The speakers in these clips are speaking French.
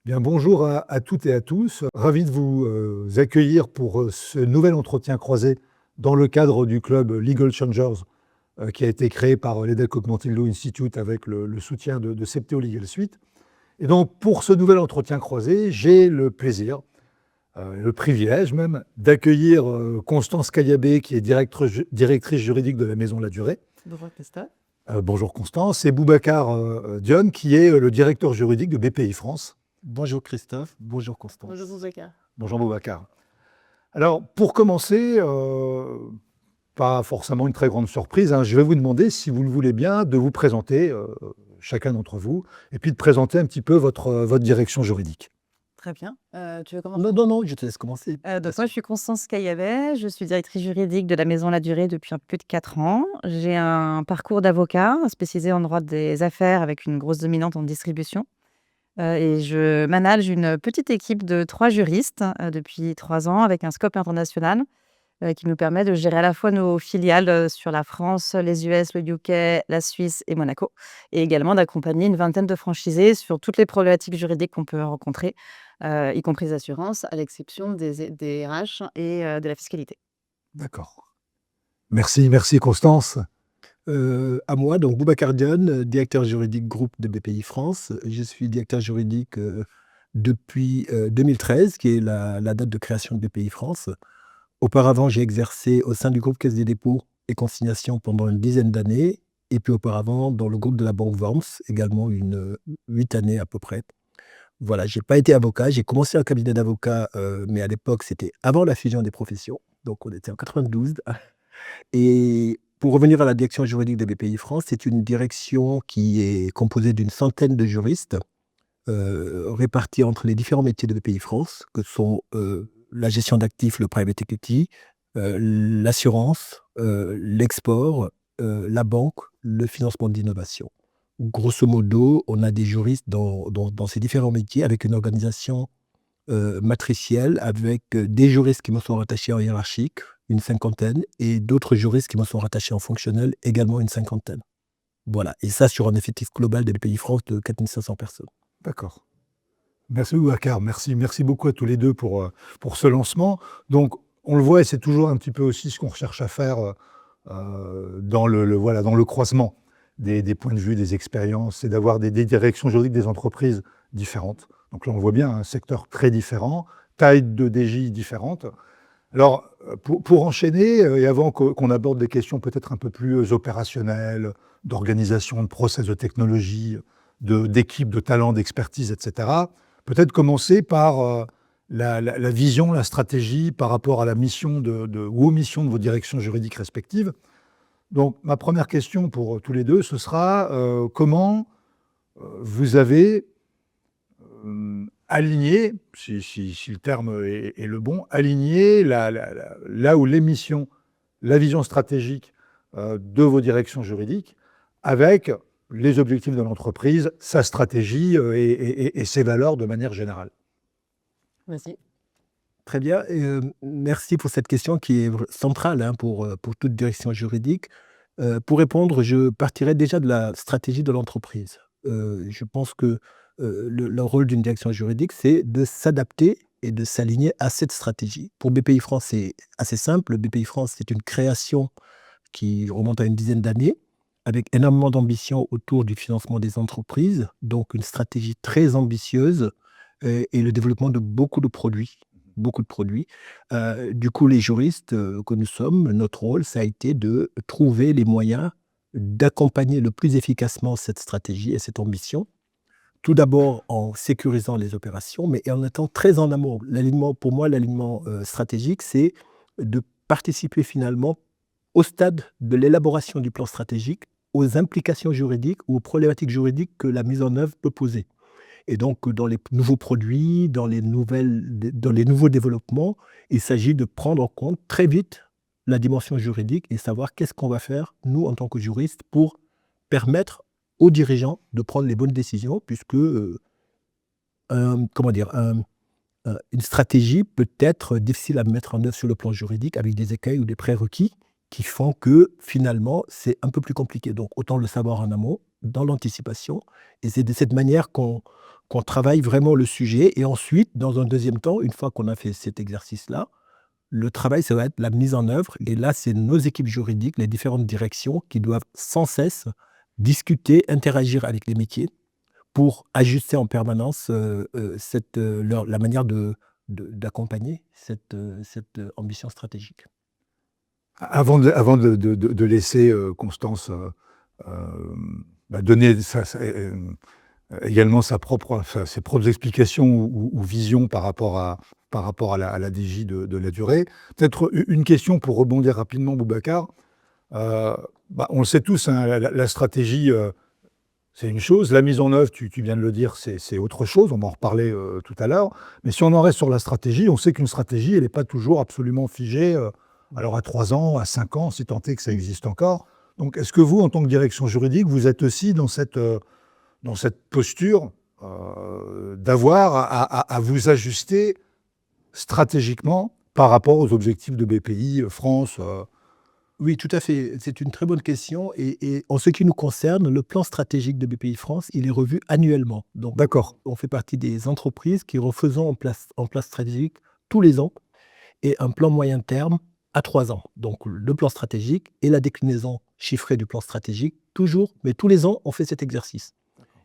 Bien, bonjour à toutes et à tous. Ravi de vous accueillir pour ce nouvel entretien croisé dans le cadre du club Legal Changers qui a été créé par l'EDEC Cognitive Law Institute avec le soutien de Septéo Legal Suite. Et donc, pour ce nouvel entretien croisé, j'ai le plaisir, le privilège même, d'accueillir Constance Kayabé, qui est directrice juridique de la Maison La Durée. Bonjour Christophe. Bonjour Constance. Et Boubacar Dione, qui est le directeur juridique de BPI France. Bonjour Christophe, bonjour Constance. Bonjour Boubacar. Bonjour Boubacar. Alors, pour commencer, pas forcément une très grande surprise, hein, je vais vous demander, si vous le voulez bien, de vous présenter, chacun d'entre vous, et puis de présenter un petit peu votre direction juridique. Très bien. Tu veux commencer? Non, je te laisse commencer. Donc moi, je suis Constance Kayabé, je suis directrice juridique de la Maison La Durée depuis un peu plus de 4 ans. J'ai un parcours d'avocat spécialisé en droit des affaires avec une grosse dominante en distribution. Et je manage une petite équipe de 3 juristes depuis 3 ans avec un scope international qui nous permet de gérer à la fois nos filiales sur la France, les US, le UK, la Suisse et Monaco, et également d'accompagner une vingtaine de franchisés sur toutes les problématiques juridiques qu'on peut rencontrer, y compris les assurances, à l'exception des RH et de la fiscalité. D'accord. Merci Constance. À moi, donc Boubacar Dione, directeur juridique groupe de BPI France. Je suis directeur juridique depuis 2013, qui est la date de création de BPI France. Auparavant, j'ai exercé au sein du groupe Caisse des dépôts et consignations pendant une dizaine d'années. Et puis auparavant, dans le groupe de la banque Worms, également 8 années à peu près. Voilà, j'ai pas été avocat. J'ai commencé un cabinet d'avocat, mais à l'époque, c'était avant la fusion des professions. Donc on était en 92. Et pour revenir à la direction juridique de BPI France, c'est une direction qui est composée d'une centaine de juristes, répartis entre les différents métiers de BPI France, que sont la gestion d'actifs, le private equity, l'assurance, l'export, la banque, le financement d'innovation. Grosso modo, on a des juristes dans ces différents métiers avec une organisation matricielle, avec des juristes qui me sont rattachés en hiérarchique, une cinquantaine, et d'autres juristes qui me sont rattachés en fonctionnel, également une cinquantaine. Voilà, et ça sur un effectif global de BPI France de 4500 personnes. D'accord. Merci Boubacar. Merci beaucoup à tous les deux pour ce lancement. Donc, on le voit, et c'est toujours un petit peu aussi ce qu'on recherche à faire dans le croisement des points de vue, des expériences, c'est d'avoir des directions juridiques des entreprises différentes. Donc là, on voit bien un secteur très différent, taille de DJ différente. Alors, pour enchaîner, et avant qu'on aborde des questions peut-être un peu plus opérationnelles, d'organisation, de process, de technologie, d'équipe, de talent, d'expertise, etc., peut-être commencer par la vision, la stratégie par rapport à la mission ou aux missions de vos directions juridiques respectives. Donc, ma première question pour tous les deux, ce sera comment vous avez aligné, si le terme est le bon, aligné là où les missions, la vision stratégique de vos directions juridiques avec les objectifs de l'entreprise, sa stratégie et ses valeurs de manière générale. Vas-y. Très bien, merci pour cette question qui est centrale pour toute direction juridique. Pour répondre, je partirais déjà de la stratégie de l'entreprise. Je pense que le rôle d'une direction juridique, c'est de s'adapter et de s'aligner à cette stratégie. Pour BPI France, c'est assez simple. BPI France, c'est une création qui remonte à une dizaine d'années, avec énormément d'ambition autour du financement des entreprises, donc une stratégie très ambitieuse et le développement de beaucoup de produits. Du coup, les juristes que nous sommes, notre rôle, ça a été de trouver les moyens d'accompagner le plus efficacement cette stratégie et cette ambition. Tout d'abord en sécurisant les opérations, mais en étant très en amont. Pour moi, l'alignement stratégique, c'est de participer finalement au stade de l'élaboration du plan stratégique, aux implications juridiques ou aux problématiques juridiques que la mise en œuvre peut poser. Et donc, dans les nouveaux produits, dans les nouveaux développements, il s'agit de prendre en compte très vite la dimension juridique et savoir qu'est-ce qu'on va faire, nous, en tant que juristes, pour permettre aux dirigeants de prendre les bonnes décisions, puisque une stratégie peut être difficile à mettre en œuvre sur le plan juridique avec des écueils ou des prérequis qui font que, finalement, c'est un peu plus compliqué. Donc, autant le savoir en amont, dans l'anticipation. Et c'est de cette manière qu'on qu'on travaille vraiment le sujet et ensuite, dans un deuxième temps, une fois qu'on a fait cet exercice-là, le travail, ça va être la mise en œuvre et là, c'est nos équipes juridiques, les différentes directions qui doivent sans cesse discuter, interagir avec les métiers pour ajuster en permanence, la manière d'accompagner cette ambition stratégique. Avant de laisser Constance donner également ses propres explications ou visions par rapport à la DJ de la durée, peut-être une question pour rebondir rapidement, Boubacar. On le sait tous, hein, la stratégie, c'est une chose. La mise en œuvre, tu viens de le dire, c'est autre chose. On va en reparler tout à l'heure. Mais si on en reste sur la stratégie, on sait qu'une stratégie, elle n'est pas toujours absolument figée. Alors à 3 ans, à 5 ans, si tant est que ça existe encore. Donc est-ce que vous, en tant que direction juridique, vous êtes aussi dans cette posture d'avoir à vous ajuster stratégiquement par rapport aux objectifs de BPI France Oui, tout à fait. C'est une très bonne question et en ce qui nous concerne, le plan stratégique de BPI France, il est revu annuellement. Donc, D'accord. on fait partie des entreprises qui refaisons en place stratégique tous les ans et un plan moyen terme à 3 ans. Donc, le plan stratégique et la déclinaison chiffrée du plan stratégique, toujours, mais tous les ans, on fait cet exercice.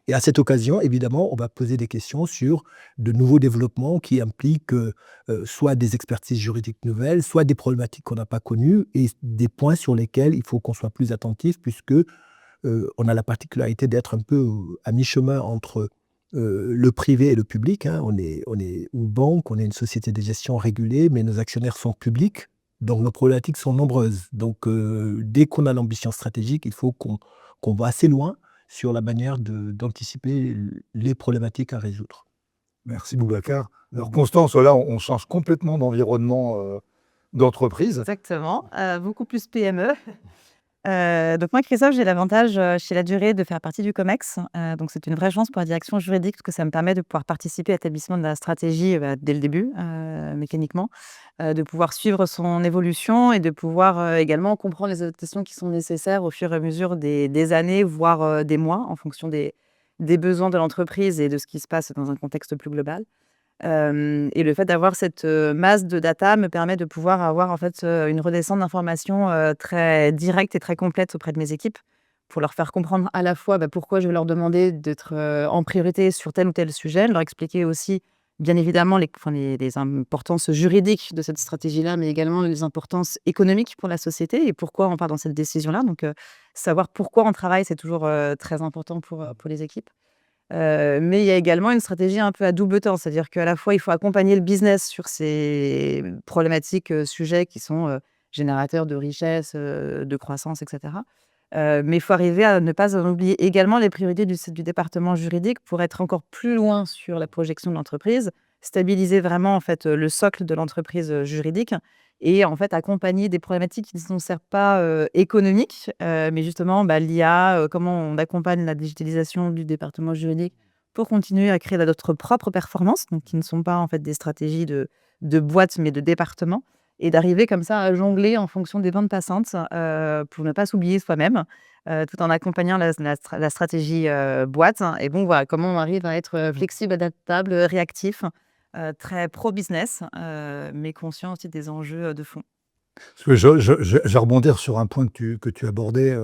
Et à cette occasion, évidemment, on va poser des questions sur de nouveaux développements qui impliquent soit des expertises juridiques nouvelles, soit des problématiques qu'on n'a pas connues et des points sur lesquels il faut qu'on soit plus attentif puisque on a la particularité d'être un peu à mi-chemin entre le privé et le public. Hein. On est une banque, on est une société de gestion régulée, mais nos actionnaires sont publics, donc nos problématiques sont nombreuses. Donc dès qu'on a l'ambition stratégique, il faut qu'on va assez loin sur la manière d'anticiper les problématiques à résoudre. Merci Boubacar. Alors Constance, là, on change complètement d'environnement d'entreprise. Exactement, beaucoup plus PME. Donc moi, Christophe, j'ai l'avantage chez La Durée de faire partie du COMEX. Donc c'est une vraie chance pour la direction juridique parce que ça me permet de pouvoir participer à l'établissement de la stratégie dès le début, mécaniquement, de pouvoir suivre son évolution et de pouvoir également comprendre les adaptations qui sont nécessaires au fur et à mesure des années, voire des mois, en fonction des besoins de l'entreprise et de ce qui se passe dans un contexte plus global. Et le fait d'avoir cette masse de data me permet de pouvoir avoir en fait une redescente d'informations très directe et très complète auprès de mes équipes pour leur faire comprendre à la fois pourquoi je vais leur demander d'être en priorité sur tel ou tel sujet, leur expliquer aussi bien évidemment les importances juridiques de cette stratégie-là, mais également les importances économiques pour la société et pourquoi on part dans cette décision-là. Donc savoir pourquoi on travaille, c'est toujours très important pour les équipes. Mais il y a également une stratégie un peu à double temps. C'est-à-dire qu'à la fois, il faut accompagner le business sur ces problématiques, sujets qui sont, générateurs de richesse, de croissance et cetera. Mais il faut arriver à ne pas en oublier également les priorités du département juridique pour être encore plus loin sur la projection de l'entreprise, stabiliser vraiment, en fait, le socle de l'entreprise, juridique et en fait, accompagner des problématiques qui ne sont certes pas, économiques, mais justement, l'IA, comment on accompagne la digitalisation du département juridique pour continuer à créer notre propre performance, donc qui ne sont pas en fait des stratégies de boîte, mais de département et d'arriver comme ça à jongler en fonction des bandes passantes, pour ne pas s'oublier soi-même, tout en accompagnant la stratégie, boîte et bon, voilà, comment on arrive à être, flexible, adaptable, réactif, très pro-business, mais conscient aussi des enjeux, de fond. Parce que je vais rebondir sur un point que tu abordais.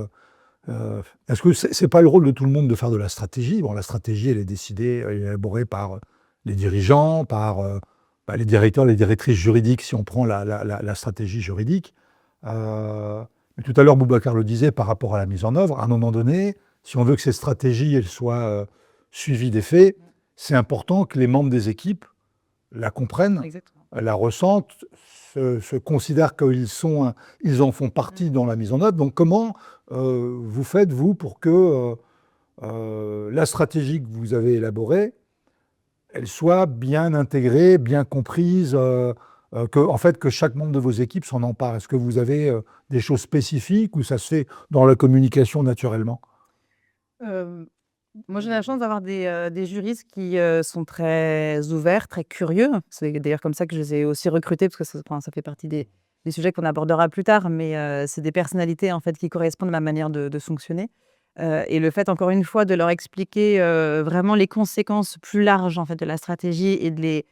Est-ce que c'est pas le rôle de tout le monde de faire de la stratégie? Bon, la stratégie, elle est décidée, elle est élaborée par les dirigeants, par les directeurs, les directrices juridiques, si on prend la stratégie juridique. Mais tout à l'heure, Boubacar le disait, par rapport à la mise en œuvre, à un moment donné, si on veut que cette stratégie elle soit suivie des faits, c'est important que les membres des équipes la comprennent, Exactement. la ressentent, se considèrent ils en font partie dans la mise en œuvre. Donc comment vous faites, vous, pour que la stratégie que vous avez élaborée, elle soit bien intégrée, bien comprise, que chaque membre de vos équipes s'en empare? Est-ce que vous avez des choses spécifiques ou ça se fait dans la communication naturellement? Moi, j'ai la chance d'avoir des juristes qui, sont très ouverts, très curieux. C'est d'ailleurs comme ça que je les ai aussi recrutés parce que ça fait partie des sujets qu'on abordera plus tard, mais c'est des personnalités, en fait, qui correspondent à ma manière de fonctionner. Et le fait, encore une fois, de leur expliquer vraiment les conséquences plus larges en fait, de la stratégie et de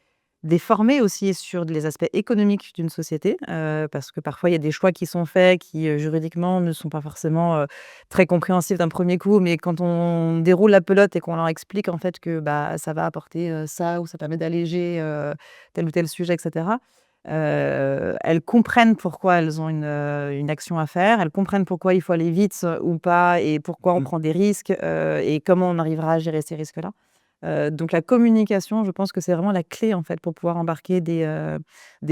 les former aussi sur les aspects économiques d'une société, parce que parfois il y a des choix qui sont faits qui juridiquement ne sont pas forcément très compréhensibles d'un premier coup, mais quand on déroule la pelote et qu'on leur explique en fait que ça va apporter ça ou ça permet d'alléger tel ou tel sujet, etc. Elles comprennent pourquoi elles ont une action à faire, elles comprennent pourquoi il faut aller vite ou pas et pourquoi on prend des risques et comment on arrivera à gérer ces risques-là. Donc la communication, je pense que c'est vraiment la clé en fait pour pouvoir embarquer des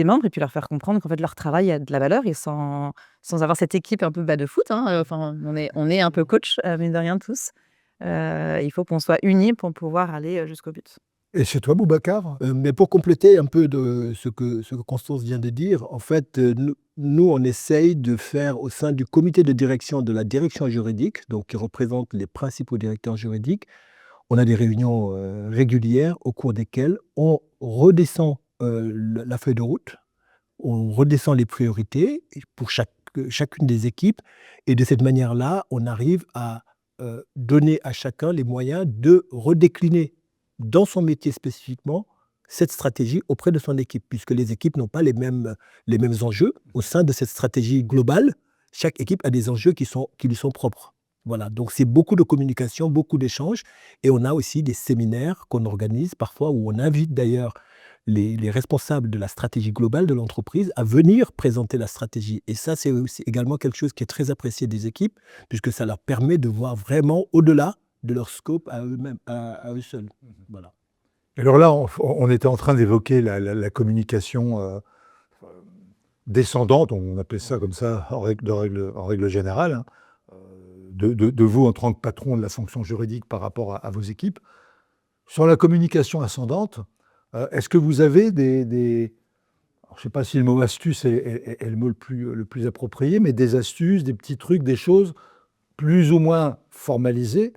membres et puis leur faire comprendre qu'en fait leur travail a de la valeur et sans avoir cette équipe un peu de foot, hein, enfin on est un peu coach, mine de rien tous. Il faut qu'on soit unis pour pouvoir aller jusqu'au but. Et chez toi, Boubacar? Mais pour compléter un peu de ce que Constance vient de dire, en fait, nous, on essaye de faire au sein du comité de direction de la direction juridique, donc qui représente les principaux directeurs juridiques, on a des réunions régulières au cours desquelles on redescend la feuille de route, on redescend les priorités pour chacune des équipes, et de cette manière-là, on arrive à donner à chacun les moyens de redécliner dans son métier spécifiquement cette stratégie auprès de son équipe, puisque les équipes n'ont pas les mêmes enjeux. Au sein de cette stratégie globale, chaque équipe a des enjeux qui lui sont propres. Voilà, donc c'est beaucoup de communication, beaucoup d'échanges, et on a aussi des séminaires qu'on organise parfois où on invite d'ailleurs les responsables de la stratégie globale de l'entreprise à venir présenter la stratégie. Et ça, c'est aussi également quelque chose qui est très apprécié des équipes, puisque ça leur permet de voir vraiment au-delà de leur scope à eux-mêmes, à eux seuls. Voilà. Alors là, on était en train d'évoquer la communication descendante, on appelle ça comme ça en règle générale, hein, de vous en tant que patron de la fonction juridique par rapport à vos équipes. Sur la communication ascendante, est-ce que vous avez alors, je ne sais pas si le mot astuce est le mot le plus approprié, mais des astuces, des petits trucs, des choses plus ou moins formalisées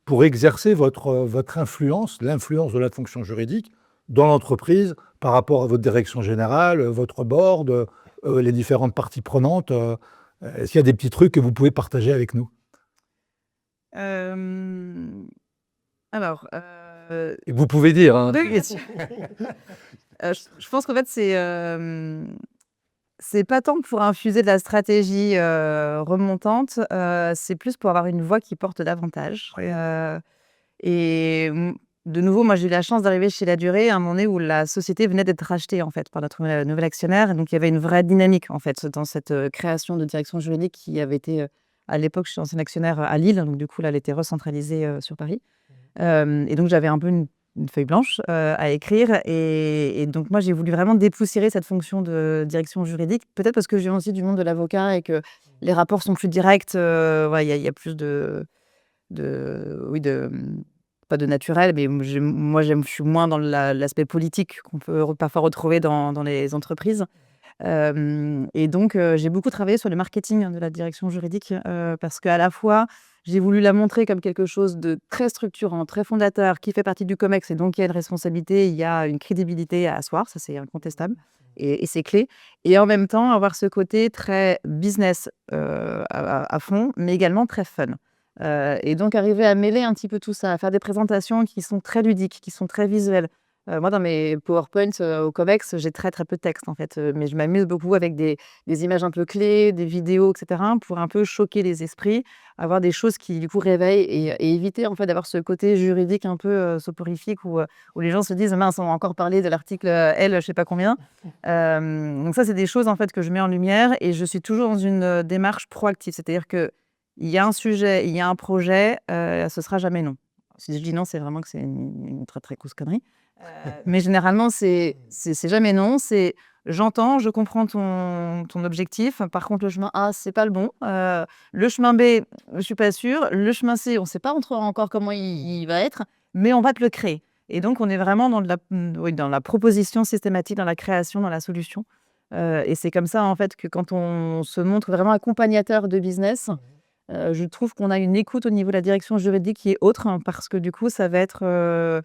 pour exercer votre influence, l'influence de la fonction juridique dans l'entreprise par rapport à votre direction générale, votre board, les différentes parties prenantes. Est-ce qu'il y a des petits trucs que vous pouvez partager avec nous? Alors, Et que vous pouvez dire, hein. oui, bien sûr. Je pense qu'en fait, c'est pas tant pour infuser de la stratégie remontante, c'est plus pour avoir une voix qui porte davantage. Et de nouveau, moi, j'ai eu la chance d'arriver chez La Durée à un moment donné où la société venait d'être rachetée en fait par notre nouvel actionnaire. Et donc, il y avait une vraie dynamique en fait dans cette création de direction juridique qui avait été, à l'époque, je suis ancien actionnaire à Lille, donc du coup, là, elle était recentralisée sur Paris. Et donc, j'avais un peu une feuille blanche à écrire. Et donc, moi, j'ai voulu vraiment dépoussiérer cette fonction de direction juridique. Peut-être parce que je viens aussi du monde de l'avocat et que les rapports sont plus directs. Il y a plus oui, pas de naturel, mais je suis moins dans l'aspect politique qu'on peut parfois retrouver dans les entreprises. Et donc, j'ai beaucoup travaillé sur le marketing de la direction juridique parce qu'à la fois, j'ai voulu la montrer comme quelque chose de très structurant, très fondateur, qui fait partie du COMEX et donc il y a une responsabilité, il y a une crédibilité à asseoir, ça c'est incontestable et c'est clé. Et en même temps, avoir ce côté très business à fond, mais également très fun. Et donc, arriver à mêler un petit peu tout ça, à faire des présentations qui sont très ludiques, qui sont très visuelles. Moi, dans mes PowerPoints au COMEX, j'ai très, très peu de texte, en fait, mais je m'amuse beaucoup avec des images un peu clés, des vidéos, et cetera, pour un peu choquer les esprits, avoir des choses qui, du coup, réveillent et éviter, en fait, d'avoir ce côté juridique un peu soporifique où les gens se disent: «Mince, on va encore parler de l'article L, je sais pas combien». Donc ça, c'est des choses, en fait, que je mets en lumière et je suis toujours dans une démarche proactive. C'est-à-dire qu'il y a un sujet, il y a un projet, ce sera jamais non. Si je dis non, c'est vraiment que c'est une très, très grosse connerie. Mais généralement, c'est jamais non. C'est j'entends, je comprends ton objectif. Par contre, le chemin A, c'est pas le bon. Le chemin B, je suis pas sûre. Le chemin C, on sait pas encore comment il va être, mais on va te le créer. Et donc, on est vraiment dans la proposition systématique, dans la création, dans la solution. Et c'est comme ça, en fait, que quand on se montre vraiment accompagnateur de business, je trouve qu'on a une écoute au niveau de la direction juridique qui est autre, hein, parce que du coup, ça va être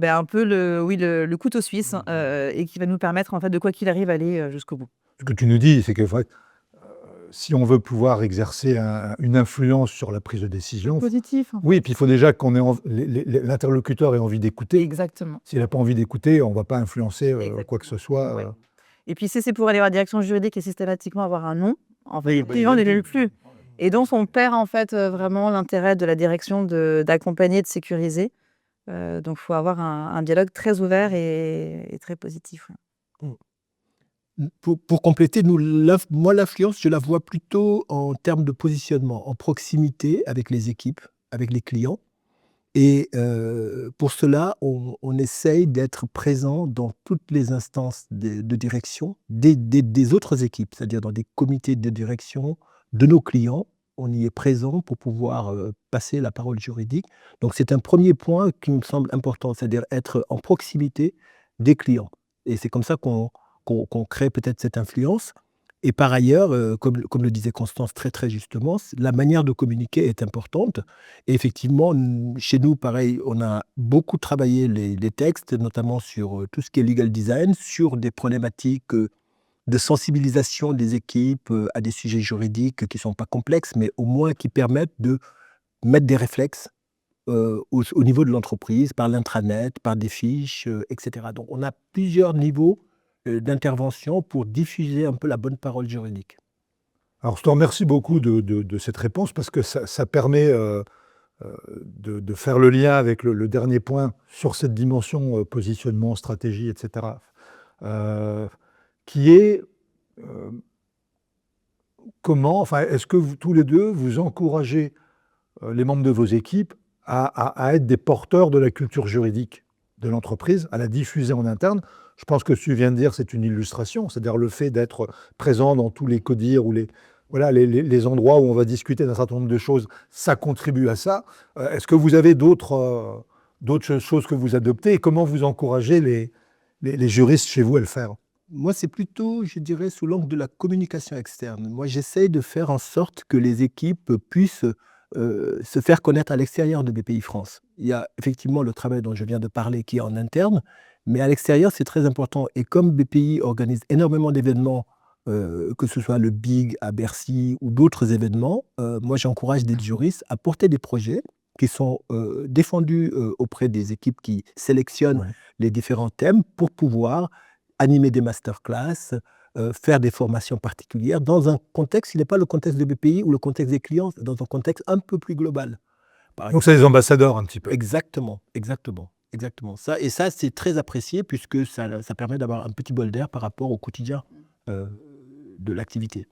un peu le couteau suisse et qui va nous permettre, en fait, de quoi qu'il arrive, aller jusqu'au bout. Ce que tu nous dis, c'est que si on veut pouvoir exercer une influence sur la prise de décision, Positif. oui, puis il faut déjà qu'on ait l'interlocuteur ait envie d'écouter. Exactement. S'il n'a pas envie d'écouter, on ne va pas influencer quoi que ce soit. Ouais. Et puis si c'est pour aller voir la direction juridique et systématiquement avoir un non, en fait, Oui, on n'est plus. Et donc on perd en fait vraiment l'intérêt de la direction d'accompagner, de sécuriser. Donc il faut avoir un dialogue très ouvert et très positif. Pour compléter, moi, l'influence, je la vois plutôt en termes de positionnement, en proximité avec les équipes, avec les clients. Et pour cela, on essaye d'être présent dans toutes les instances de direction des autres équipes, c'est-à-dire dans des comités de direction de nos clients. On y est présent pour pouvoir passer la parole juridique. Donc c'est un premier point qui me semble important, c'est-à-dire être en proximité des clients. Et c'est comme ça qu'on crée peut-être cette influence. Et par ailleurs, comme le disait Constance très, très justement, la manière de communiquer est importante. Et effectivement, chez nous, pareil, on a beaucoup travaillé les textes, notamment sur tout ce qui est legal design, sur des problématiques de sensibilisation des équipes à des sujets juridiques qui ne sont pas complexes, mais au moins qui permettent de mettre des réflexes au niveau de l'entreprise, par l'intranet, par des fiches, etc. Donc on a plusieurs niveaux d'intervention pour diffuser un peu la bonne parole juridique. Alors, je te remercie beaucoup de cette réponse parce que ça permet de faire le lien avec le dernier point sur cette dimension positionnement, stratégie, etc. Qui est comment, enfin, est-ce que tous les deux, vous encouragez les membres de vos équipes à être des porteurs de la culture juridique de l'entreprise, à la diffuser en interne? Je pense que ce que tu viens de dire, c'est une illustration, c'est-à-dire le fait d'être présent dans tous les CODIR ou les endroits où on va discuter d'un certain nombre de choses, ça contribue à ça. Est-ce que vous avez d'autres choses que vous adoptez et comment vous encouragez les juristes chez vous à le faire? Moi, c'est plutôt, je dirais, sous l'angle de la communication externe. Moi, j'essaye de faire en sorte que les équipes puissent se faire connaître à l'extérieur de BPI France. Il y a effectivement le travail dont je viens de parler qui est en interne, mais à l'extérieur, c'est très important. Et comme BPI organise énormément d'événements, que ce soit le BIG à Bercy ou d'autres événements, moi, j'encourage des juristes à porter des projets qui sont défendus auprès des équipes qui sélectionnent Ouais. les différents thèmes pour pouvoir animer des masterclass, faire des formations particulières dans un contexte qui n'est pas le contexte de BPI ou le contexte des clients, dans un contexte un peu plus global. Par Donc, c'est les ambassadeurs un petit peu. Exactement. Ça, et ça, c'est très apprécié puisque ça permet d'avoir un petit bol d'air par rapport au quotidien de l'activité.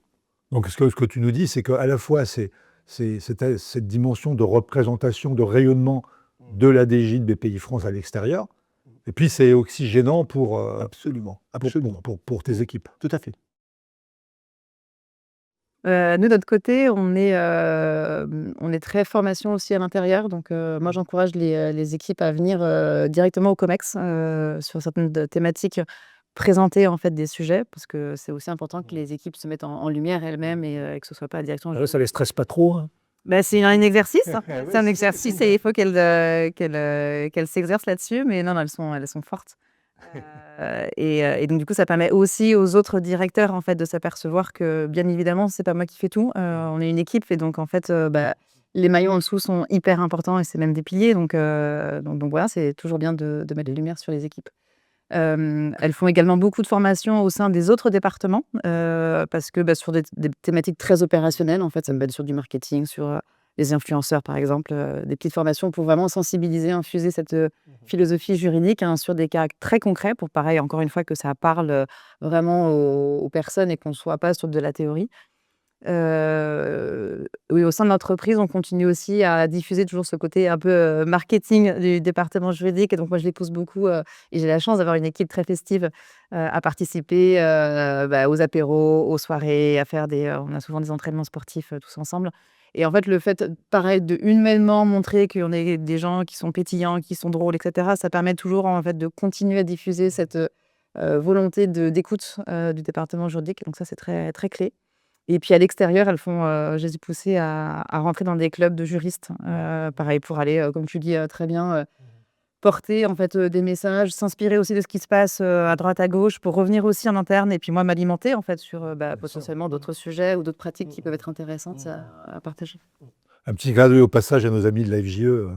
Donc, ce que tu nous dis, c'est qu'à la fois, c'est cette dimension de représentation, de rayonnement de l'ADJ de BPI France à l'extérieur, et puis c'est oxygénant pour Absolument. tes équipes. Tout à fait. Nous, de notre côté, on est très formation aussi à l'intérieur. Donc, moi, j'encourage les équipes à venir directement au COMEX sur certaines thématiques, présenter en fait des sujets, parce que c'est aussi important que les équipes se mettent en lumière elles-mêmes et que ce soit pas la direction. Ça les stresse pas trop, hein? Bah, c'est un exercice. Ouais, C'est un exercice et il faut qu'elles s'exercent là-dessus. Mais non, elles sont fortes. Et donc du coup, ça permet aussi aux autres directeurs en fait de s'apercevoir que bien évidemment, c'est pas moi qui fais tout. On est une équipe et donc en fait, les maillons en dessous sont hyper importants et c'est même des piliers. Donc voilà, c'est toujours bien de mettre les lumières sur les équipes. Elles font également beaucoup de formations au sein des autres départements parce que sur des thématiques très opérationnelles, en fait, ça me va sur du marketing, sur les influenceurs, par exemple, des petites formations pour vraiment sensibiliser, infuser cette philosophie juridique sur des cas très concrets pour, pareil, encore une fois, que ça parle vraiment aux personnes et qu'on ne soit pas sur de la théorie. Oui, au sein de l'entreprise, on continue aussi à diffuser toujours ce côté un peu marketing du département juridique. Et donc, moi, je les pousse beaucoup et j'ai la chance d'avoir une équipe très festive à participer aux apéros, aux soirées, à faire on a souvent des entraînements sportifs tous ensemble. Et en fait, le fait, pareil, de humainement montrer qu'on est des gens qui sont pétillants, qui sont drôles, etc., ça permet toujours en fait de continuer à diffuser cette volonté d'écoute du département juridique. Donc ça, c'est très, très clé. Et puis à l'extérieur, je les ai poussées à rentrer dans des clubs de juristes, pareil, pour aller, comme tu dis très bien, porter en fait des messages, s'inspirer aussi de ce qui se passe à droite, à gauche, pour revenir aussi en interne et puis moi m'alimenter en fait sur potentiellement d'autres sujets ou d'autres pratiques qui peuvent être intéressantes à partager. Un petit clin d'œil au passage à nos amis de la FJE.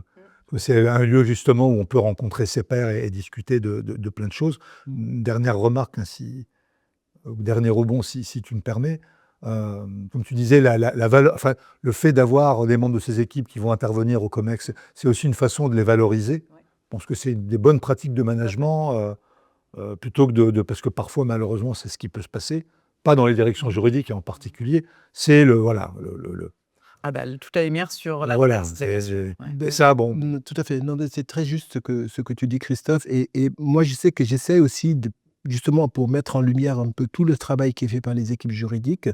C'est un lieu justement où on peut rencontrer ses pairs et discuter de plein de choses. Une dernière remarque, hein, ou dernier rebond, si tu me permets. Comme tu disais, la valeur, enfin, le fait d'avoir des membres de ces équipes qui vont intervenir au COMEX, c'est aussi une façon de les valoriser. Ouais. Je pense que c'est des bonnes pratiques de management, plutôt que parce que parfois, malheureusement, c'est ce qui peut se passer, pas dans les directions juridiques en particulier, c'est Toute la lumière sur la voilà, Ouais. et ça, bon, Tout à fait. Non, mais c'est très juste ce que tu dis, Christophe. Et moi, je sais que j'essaie aussi, justement, pour mettre en lumière un peu tout le travail qui est fait par les équipes juridiques,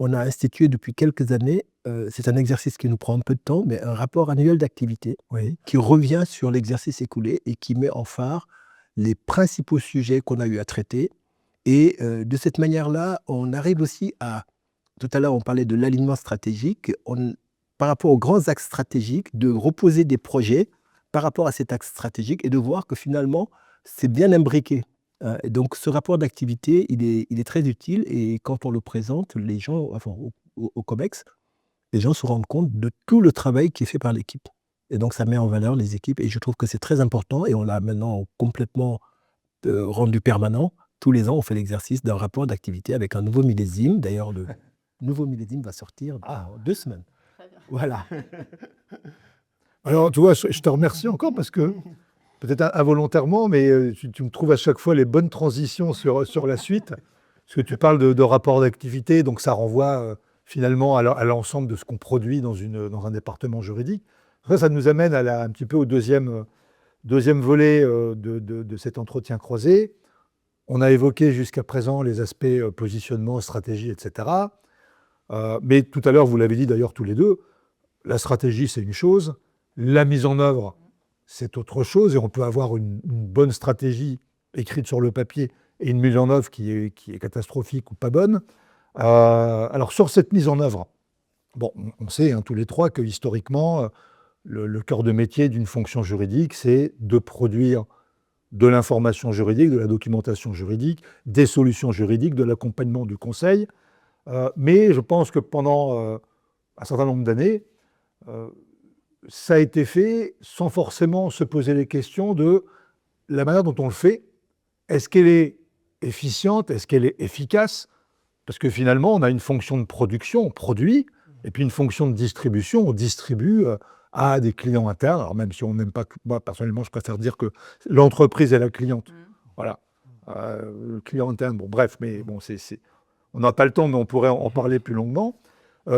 on a institué depuis quelques années, c'est un exercice qui nous prend un peu de temps, mais un rapport annuel d'activité oui. qui revient sur l'exercice écoulé et qui met en phare les principaux sujets qu'on a eu à traiter. Et de cette manière-là, on arrive aussi à... Tout à l'heure, on parlait de l'alignement stratégique. Par rapport aux grands axes stratégiques, de reposer des projets par rapport à cet axe stratégique et de voir que finalement, c'est bien imbriqué. Et donc, ce rapport d'activité, il est très utile et quand on le présente, les gens, enfin, au COMEX, les gens se rendent compte de tout le travail qui est fait par l'équipe. Et donc, ça met en valeur les équipes et je trouve que c'est très important et on l'a maintenant complètement rendu permanent. Tous les ans, on fait l'exercice d'un rapport d'activité avec un nouveau millésime. D'ailleurs, le nouveau millésime va sortir dans 2 semaines. Voilà. Alors, tu vois, je te remercie encore parce que, peut-être involontairement, mais tu me trouves à chaque fois les bonnes transitions sur la suite. Parce que tu parles de rapport d'activité, donc ça renvoie finalement à l'ensemble de ce qu'on produit dans un département juridique. Ça nous amène un petit peu au deuxième volet de cet entretien croisé. On a évoqué jusqu'à présent les aspects positionnement, stratégie, etc. Mais tout à l'heure, vous l'avez dit d'ailleurs tous les deux, la stratégie, c'est une chose, la mise en œuvre, c'est autre chose, et on peut avoir une bonne stratégie écrite sur le papier et une mise en œuvre qui est catastrophique ou pas bonne. Alors, sur cette mise en œuvre, bon, on sait tous les trois que historiquement, le cœur de métier d'une fonction juridique, c'est de produire de l'information juridique, de la documentation juridique, des solutions juridiques, de l'accompagnement du conseil. Mais je pense que pendant un certain nombre d'années, ça a été fait sans forcément se poser les questions de la manière dont on le fait. Est-ce qu'elle est efficiente? Est-ce qu'elle est efficace? Parce que finalement, on a une fonction de production, on produit, et puis une fonction de distribution, on distribue à des clients internes. Alors même si on n'aime pas, moi personnellement, je préfère dire que l'entreprise est la cliente. Voilà. Le client interne, bon bref, mais bon, on n'a pas le temps, mais on pourrait en parler plus longuement.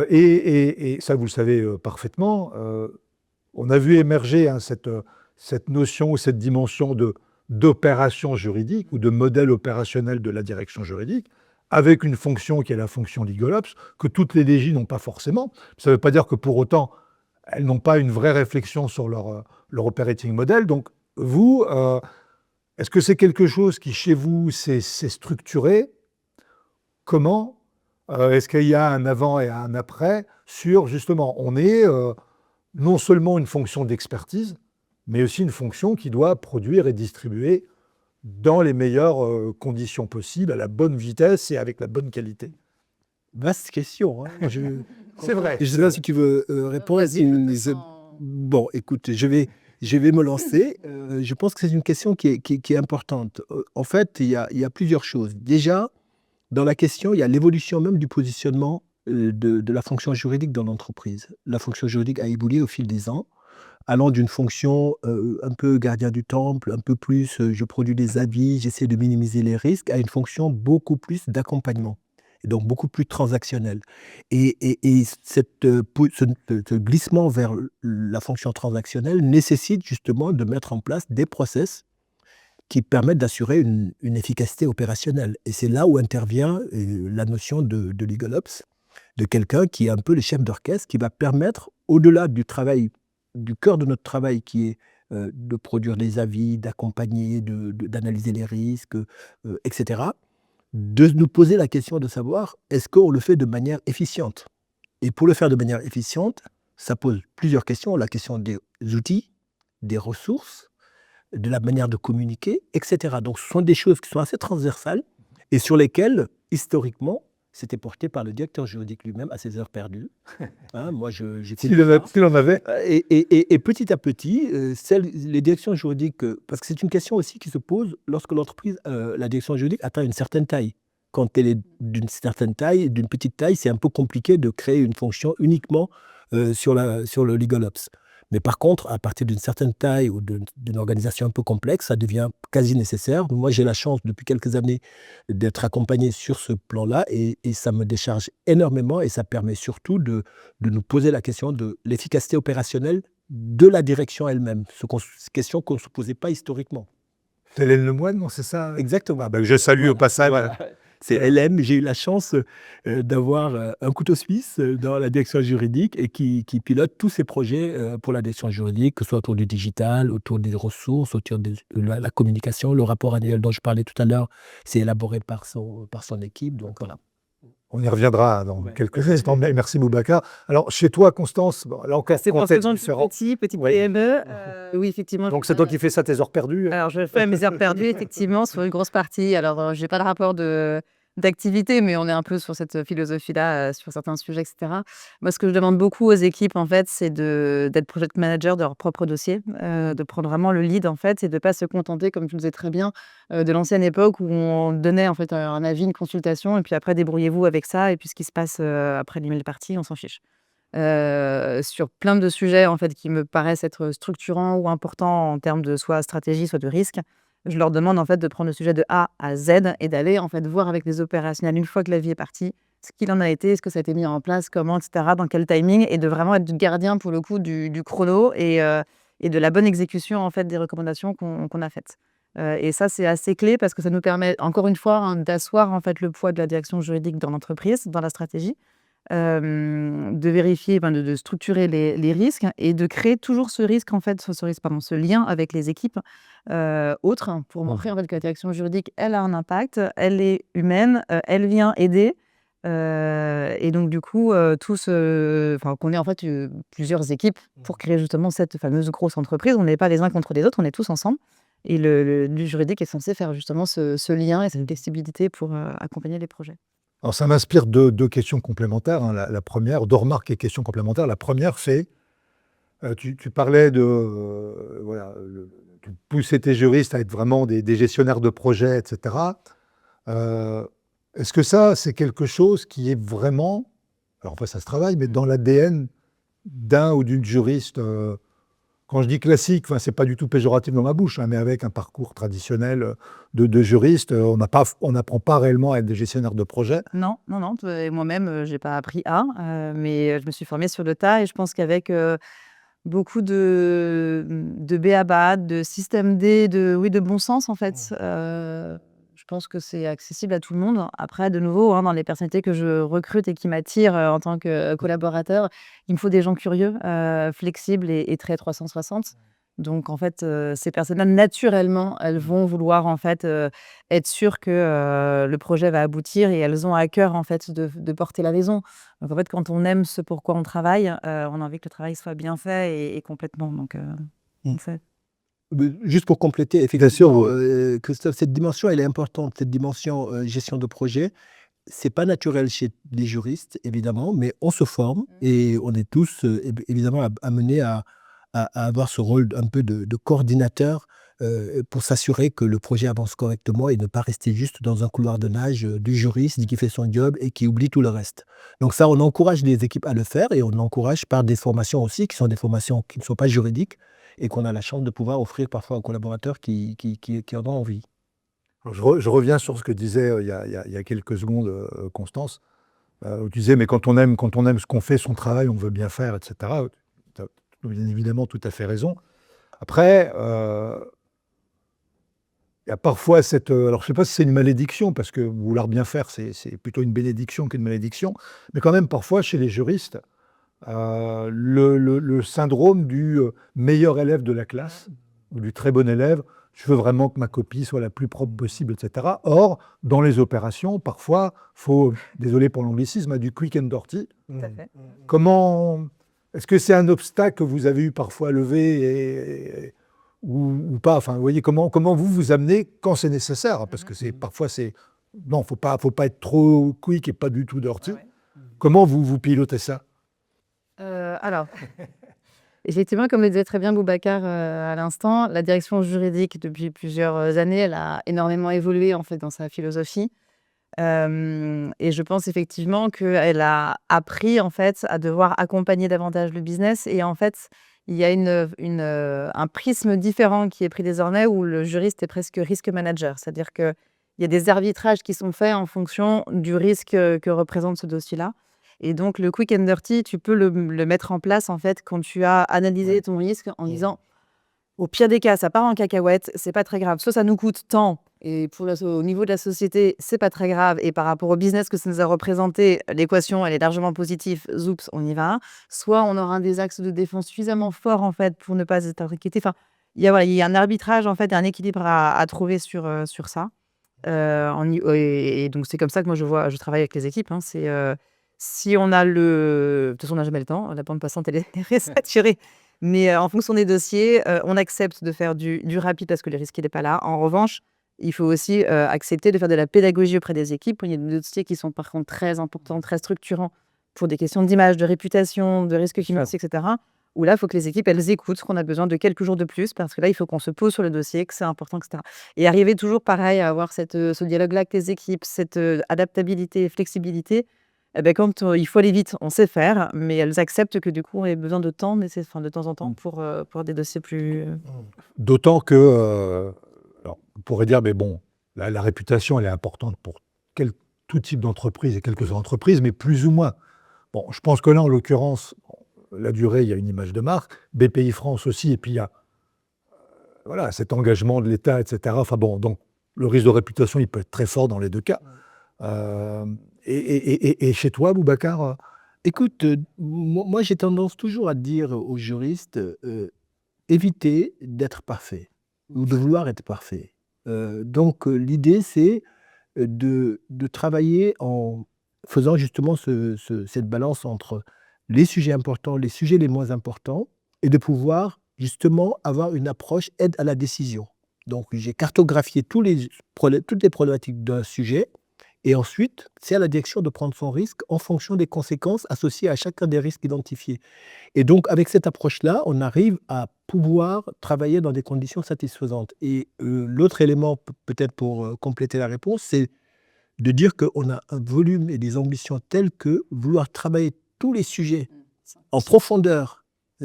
Et ça, vous le savez parfaitement, on a vu émerger cette notion ou cette dimension d'opération juridique ou de modèle opérationnel de la direction juridique, avec une fonction qui est la fonction Legal Ops, que toutes les DG n'ont pas forcément. Ça ne veut pas dire que pour autant, elles n'ont pas une vraie réflexion sur leur operating model. Donc, vous, est-ce que c'est quelque chose qui, chez vous, s'est structuré? Comment? Est-ce qu'il y a un avant et un après sur, justement, on est non seulement une fonction d'expertise, mais aussi une fonction qui doit produire et distribuer dans les meilleures conditions possibles, à la bonne vitesse et avec la bonne qualité? Vaste question. C'est vrai. Je ne sais pas si tu veux répondre. Bon, écoute, je vais me lancer. Je pense que c'est une question qui est importante. En fait, il y a plusieurs choses. Déjà, dans la question, il y a l'évolution même du positionnement de la fonction juridique dans l'entreprise. La fonction juridique a évolué au fil des ans, allant d'une fonction un peu gardien du temple, un peu plus je produis des avis, j'essaie de minimiser les risques, à une fonction beaucoup plus d'accompagnement, et donc beaucoup plus transactionnelle. Et ce glissement vers la fonction transactionnelle nécessite justement de mettre en place des process qui permettent d'assurer une efficacité opérationnelle. Et c'est là où intervient la notion de Legal Ops, de quelqu'un qui est un peu le chef d'orchestre, qui va permettre, au-delà du travail, du cœur de notre travail, qui est de produire des avis, d'accompagner, d'analyser les risques, etc., de nous poser la question de savoir, est-ce qu'on le fait de manière efficiente? Et pour le faire de manière efficiente, ça pose plusieurs questions. La question des outils, des ressources, de la manière de communiquer, etc. Donc, ce sont des choses qui sont assez transversales et sur lesquelles, historiquement, c'était porté par le directeur juridique lui-même à ses heures perdues. Hein, moi, j'étais S'il en avait. et petit à petit, les directions juridiques, parce que c'est une question aussi qui se pose lorsque l'entreprise, la direction juridique atteint une certaine taille. Quand elle est d'une certaine taille, d'une petite taille, c'est un peu compliqué de créer une fonction uniquement sur le legal ops. Mais par contre, à partir d'une certaine taille ou d'une organisation un peu complexe, ça devient quasi nécessaire. Moi, j'ai la chance depuis quelques années d'être accompagné sur ce plan-là et ça me décharge énormément et ça permet surtout de nous poser la question de l'efficacité opérationnelle de la direction elle-même. Question qu'on ne se posait pas historiquement. C'est Hélène Lemoine, non, c'est ça? Exactement. Ah, ben, je salue au passage. Voilà. C'est LM. J'ai eu la chance d'avoir un couteau suisse dans la direction juridique et qui pilote tous ces projets pour la direction juridique, que ce soit autour du digital, autour des ressources, autour de la communication. Le rapport annuel dont je parlais tout à l'heure, c'est élaboré par son équipe. Donc voilà. On y reviendra dans quelques instants. Merci Boubacar. Alors, chez toi, Constance, bon, là encore, C'est pour contexte ce différent. petite Oui. PME. Oui, effectivement. Donc, c'est toi qui fais ça, tes heures perdues? Alors, je fais mes heures perdues, effectivement, sur une grosse partie. Alors, j'ai pas de rapport d'activité, mais on est un peu sur cette philosophie-là, sur certains sujets, etc. Moi, ce que je demande beaucoup aux équipes, en fait, c'est d'être project manager de leur propre dossier, de prendre vraiment le lead, en fait, et de pas se contenter, comme tu le disais très bien, de l'ancienne époque où on donnait, en fait, un avis, une consultation, et puis après, débrouillez-vous avec ça, et puis ce qui se passe après l'email party, on s'en fiche. Sur plein de sujets, en fait, qui me paraissent être structurants ou importants en termes de soit stratégie, soit de risque, je leur demande, en fait, de prendre le sujet de A à Z et d'aller, en fait, voir avec les opérationnels, une fois que l'avis est parti, ce qu'il en a été, est-ce que ça a été mis en place, comment, etc., dans quel timing, et de vraiment être gardien, pour le coup, du chrono et de la bonne exécution, en fait, des recommandations qu'on a faites. Et ça, c'est assez clé parce que ça nous permet, encore une fois, hein, d'asseoir, en fait, le poids de la direction juridique dans l'entreprise, dans la stratégie, de vérifier, de structurer les risques et de créer toujours ce risque, en fait, ce lien avec les équipes autres, pour montrer, en fait, que la direction juridique, elle a un impact, elle est humaine, elle vient aider. Et donc, du coup, qu'on ait, en fait, plusieurs équipes pour créer justement cette fameuse grosse entreprise. On n'est pas les uns contre les autres, on est tous ensemble. Et le juridique est censé faire justement ce lien et cette flexibilité pour accompagner les projets. Alors, ça m'inspire deux questions complémentaires, hein. La première, deux remarques et questions complémentaires. La première, c'est, tu parlais de, voilà, tu poussais tes juristes à être vraiment des gestionnaires de projets, etc. Est-ce que ça, c'est quelque chose qui est vraiment, alors après ça se travaille, mais dans l'ADN d'un ou d'une juriste, quand je dis classique, c'est pas du tout péjoratif dans ma bouche, hein, mais avec un parcours traditionnel de juriste, on n'apprend pas réellement à être des gestionnaires de projets. Non, et moi-même, j'ai pas appris mais je me suis formée sur le tas et je pense qu'avec beaucoup de b.a.-ba, de système D, de bon sens, en fait, je pense que c'est accessible à tout le monde. Après, de nouveau, hein, dans les personnalités que je recrute et qui m'attirent en tant que collaborateur, il me faut des gens curieux, flexibles et très 360. Donc, en fait, ces personnes-là, naturellement, elles vont vouloir, en fait, être sûres que le projet va aboutir et elles ont à cœur, en fait, de porter la maison. Donc, en fait, quand on aime ce pourquoi on travaille, on a envie que le travail soit bien fait et complètement. Donc, on fait. Juste pour compléter, effectivement, Christophe, cette dimension, elle est importante, cette dimension gestion de projet. C'est pas naturel chez les juristes, évidemment, mais on se forme et on est tous évidemment amenés à avoir ce rôle un peu de coordinateur pour s'assurer que le projet avance correctement et ne pas rester juste dans un couloir de nage du juriste qui fait son job et qui oublie tout le reste. Donc ça, on encourage les équipes à le faire et on encourage par des formations aussi qui sont des formations qui ne sont pas juridiques et qu'on a la chance de pouvoir offrir parfois aux collaborateurs qui en ont envie. Alors, je reviens sur ce que disait il y a quelques secondes Constance, où tu disais, mais quand on aime ce qu'on fait, son travail, on veut bien faire, etc. Tu as bien évidemment tout à fait raison. Après, il y a parfois cette... alors, je ne sais pas si c'est une malédiction, parce que vouloir bien faire, c'est plutôt une bénédiction qu'une malédiction, mais quand même, parfois, chez les juristes, le syndrome du meilleur élève de la classe, ou du très bon élève, je veux vraiment que ma copie soit la plus propre possible, etc. Or, dans les opérations, parfois, il faut, désolé pour l'anglicisme, du quick and dirty. Tout à fait. Comment... Est-ce que c'est un obstacle que vous avez eu parfois à lever ou pas? Enfin, vous voyez, comment vous vous amenez quand c'est nécessaire? Parce que parfois, non, faut pas être trop quick et pas du tout dirty. Ouais. Comment vous pilotez ça? Alors, effectivement, comme le disait très bien Boubacar à l'instant, la direction juridique, depuis plusieurs années, elle a énormément évolué en fait dans sa philosophie. Et je pense effectivement qu'elle a appris en fait à devoir accompagner davantage le business. Et en fait, il y a un prisme différent qui est pris désormais où le juriste est presque risque manager. C'est-à-dire qu'il y a des arbitrages qui sont faits en fonction du risque que représente ce dossier-là. Et donc, le quick and dirty, tu peux le mettre en place en fait quand tu as analysé Ouais. ton risque en disant, au pire des cas, ça part en cacahuète, c'est pas très grave. Soit ça nous coûte tant, et au niveau de la société, c'est pas très grave. Et par rapport au business que ça nous a représenté, l'équation, elle est largement positive. Zoups, on y va. Soit on aura des axes de défense suffisamment forts en fait pour ne pas être inquiété. Enfin, il y a un arbitrage en fait, un équilibre à trouver sur ça. Et donc c'est comme ça que moi je travaille avec les équipes. C'est si on a de toute façon on n'a jamais le temps. La bande passante elle est saturée. Mais en fonction des dossiers, on accepte de faire du rapide parce que le risque n'est pas là. En revanche, il faut aussi accepter de faire de la pédagogie auprès des équipes. Il y a des dossiers qui sont par contre très importants, très structurants pour des questions d'image, de réputation, de risque financier, etc. Où là, il faut que les équipes, elles écoutent qu'on a besoin de quelques jours de plus parce que là, il faut qu'on se pose sur le dossier, que c'est important, etc. Et arriver toujours pareil à avoir ce dialogue-là avec les équipes, cette adaptabilité et flexibilité. Eh ben, quand il faut aller vite, on sait faire, mais elles acceptent que du coup, on ait besoin de temps, de temps en temps, pour des dossiers plus. D'autant que, alors, on pourrait dire, mais bon, la réputation, elle est importante pour tout type d'entreprise et quelques entreprises, mais plus ou moins. Bon, je pense que là, en l'occurrence, La Durée, il y a une image de marque, BPI France aussi, et puis il y a voilà, cet engagement de l'État, etc. Enfin bon, donc le risque de réputation, il peut être très fort dans les deux cas. Euh, et chez toi, Boubacar? Écoute, moi j'ai tendance toujours à dire aux juristes, évitez d'être parfait ou de vouloir être parfait. Donc l'idée c'est, de travailler en faisant justement cette balance entre les sujets importants, les sujets les moins importants et de pouvoir justement avoir une approche aide à la décision. Donc j'ai cartographié toutes les problématiques d'un sujet et ensuite, c'est à la direction de prendre son risque en fonction des conséquences associées à chacun des risques identifiés. Et donc, avec cette approche-là, on arrive à pouvoir travailler dans des conditions satisfaisantes. Et l'autre élément, peut-être pour compléter la réponse, c'est de dire qu'on a un volume et des ambitions telles que vouloir travailler tous les sujets en profondeur,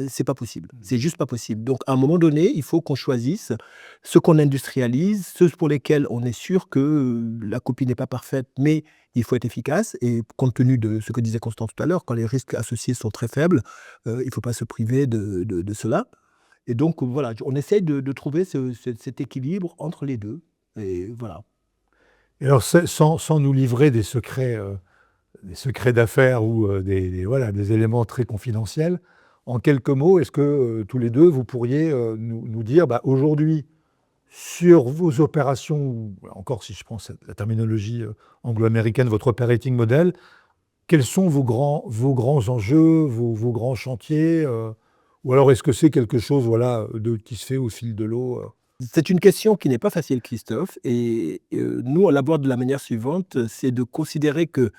c'est pas possible. C'est juste pas possible. Donc, à un moment donné, il faut qu'on choisisse ce qu'on industrialise, ceux pour lesquels on est sûr que la copie n'est pas parfaite, mais il faut être efficace. Et compte tenu de ce que disait Constant tout à l'heure, quand les risques associés sont très faibles, il ne faut pas se priver de cela. Et donc, voilà, on essaye de trouver cet équilibre entre les deux. Et voilà. Et alors, sans nous livrer des secrets d'affaires ou voilà, des éléments très confidentiels, en quelques mots, est-ce que tous les deux, vous pourriez nous dire, aujourd'hui, sur vos opérations, ou encore si je prends la terminologie anglo-américaine, votre operating model, quels sont vos grands enjeux, vos grands chantiers ou alors est-ce que c'est quelque chose voilà, qui se fait au fil de l'eau C'est une question qui n'est pas facile, Christophe. Et nous, on l'aborde de la manière suivante, c'est de considérer que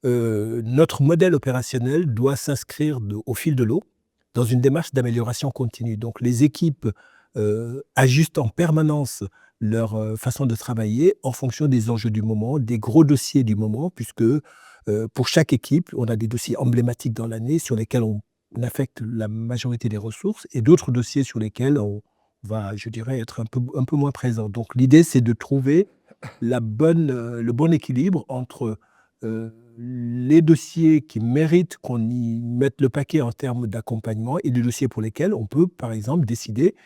notre modèle opérationnel doit s'inscrire au fil de l'eau dans une démarche d'amélioration continue. Donc les équipes ajustent en permanence leur façon de travailler en fonction des enjeux du moment, des gros dossiers du moment, puisque pour chaque équipe, on a des dossiers emblématiques dans l'année sur lesquels on affecte la majorité des ressources et d'autres dossiers sur lesquels on va, je dirais, être un peu moins présent. Donc l'idée, c'est de trouver le bon équilibre entre les dossiers qui méritent qu'on y mette le paquet en termes d'accompagnement et les dossiers pour lesquels on peut, par exemple, décider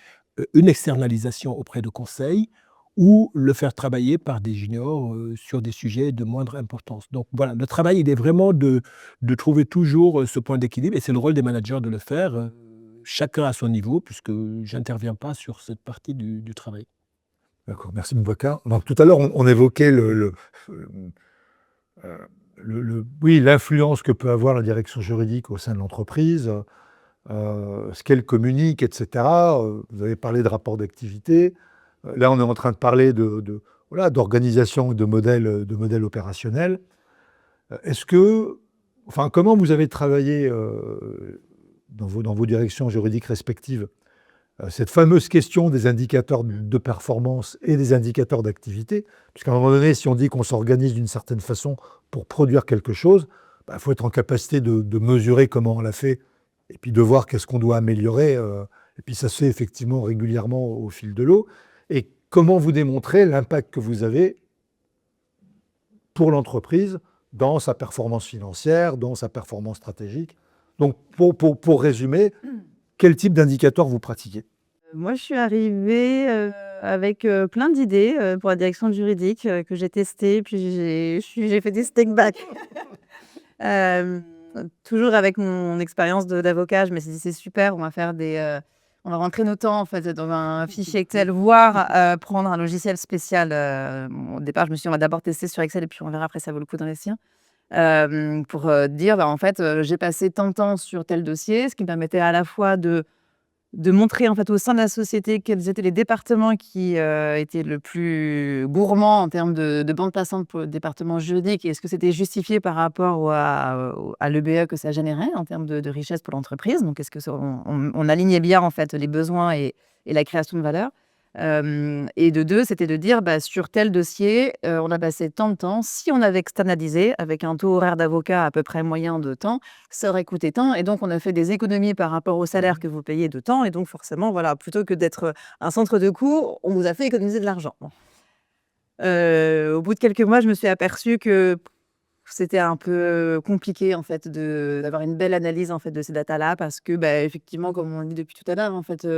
une externalisation auprès de conseils ou le faire travailler par des juniors sur des sujets de moindre importance. Donc voilà, le travail, il est vraiment de trouver toujours ce point d'équilibre et c'est le rôle des managers de le faire, chacun à son niveau, puisque je n'interviens pas sur cette partie du travail. D'accord, merci Boubacar. Donc tout à l'heure, on évoquait oui, l'influence que peut avoir la direction juridique au sein de l'entreprise. ce qu'elle communique, etc. Vous avez parlé de rapport d'activité. Là, on est en train de parler voilà, d'organisation et de modèles opérationnels. Comment vous avez travaillé dans vos directions juridiques respectives cette fameuse question des indicateurs de performance et des indicateurs d'activité, puisqu'à un moment donné, si on dit qu'on s'organise d'une certaine façon pour produire quelque chose, il faut être en capacité de mesurer comment on l'a fait, et puis de voir qu'est-ce qu'on doit améliorer. Et puis ça se fait effectivement régulièrement au fil de l'eau. Et comment vous démontrez l'impact que vous avez pour l'entreprise dans sa performance financière, dans sa performance stratégique. Donc, pour résumer, quel type d'indicateur vous pratiquez? Moi, je suis arrivée avec plein d'idées pour la direction juridique que j'ai testées, puis j'ai fait des step back. Toujours avec mon expérience d'avocat, je me suis dit c'est super, on va rentrer nos temps en fait dans un fichier Excel, voire prendre un logiciel spécial. Au départ, je me suis dit on va d'abord tester sur Excel et puis on verra après ça vaut le coup d'investir. Pour dire en fait j'ai passé tant de temps sur tel dossier, ce qui me permettait à la fois de montrer en fait au sein de la société quels étaient les départements qui étaient le plus gourmands en termes de bande passante pour le département juridique et est-ce que c'était justifié par rapport à l'EBE que ça générait en termes de richesse pour l'entreprise. Donc est-ce que on alignait bien en fait les besoins et la création de valeur. Et de deux, c'était de dire sur tel dossier, on a passé tant de temps. Si on avait externalisé avec un taux horaire d'avocat à peu près moyen de temps, ça aurait coûté tant. Et donc, on a fait des économies par rapport au salaire que vous payez de temps. Et donc, forcément, voilà, plutôt que d'être un centre de coûts, on vous a fait économiser de l'argent. Bon. Au bout de quelques mois, je me suis aperçue que c'était un peu compliqué en fait d'avoir une belle analyse en fait de ces datas-là parce que effectivement, comme on dit depuis tout à l'heure, en fait,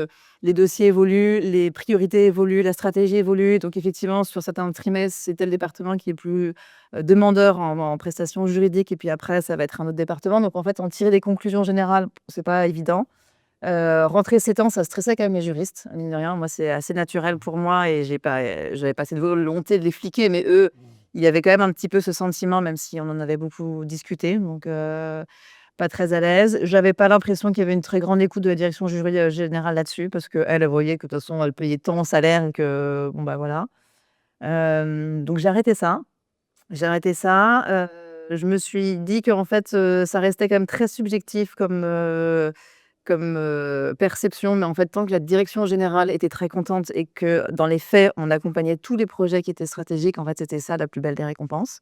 les dossiers évoluent, les priorités évoluent, la stratégie évolue. Donc effectivement, sur certains trimestres, c'est tel département qui est plus demandeur en prestations juridiques et puis après, ça va être un autre département. Donc en fait, en tirer des conclusions générales, c'est pas évident. Rentrer ces temps, ça stressait quand même les juristes, mine de rien. Moi, c'est assez naturel pour moi et j'avais pas cette volonté de les fliquer, mais eux, il y avait quand même un petit peu ce sentiment, même si on en avait beaucoup discuté, donc pas très à l'aise. J'avais pas l'impression qu'il y avait une très grande écoute de la direction générale là-dessus, parce qu'elle, elle voyait que de toute façon, elle payait tant en salaire et que bon, voilà. Donc j'ai arrêté ça. Je me suis dit qu'en fait, ça restait quand même très subjectif comme perception, mais en fait, tant que la direction générale était très contente et que dans les faits, on accompagnait tous les projets qui étaient stratégiques, en fait, c'était ça la plus belle des récompenses.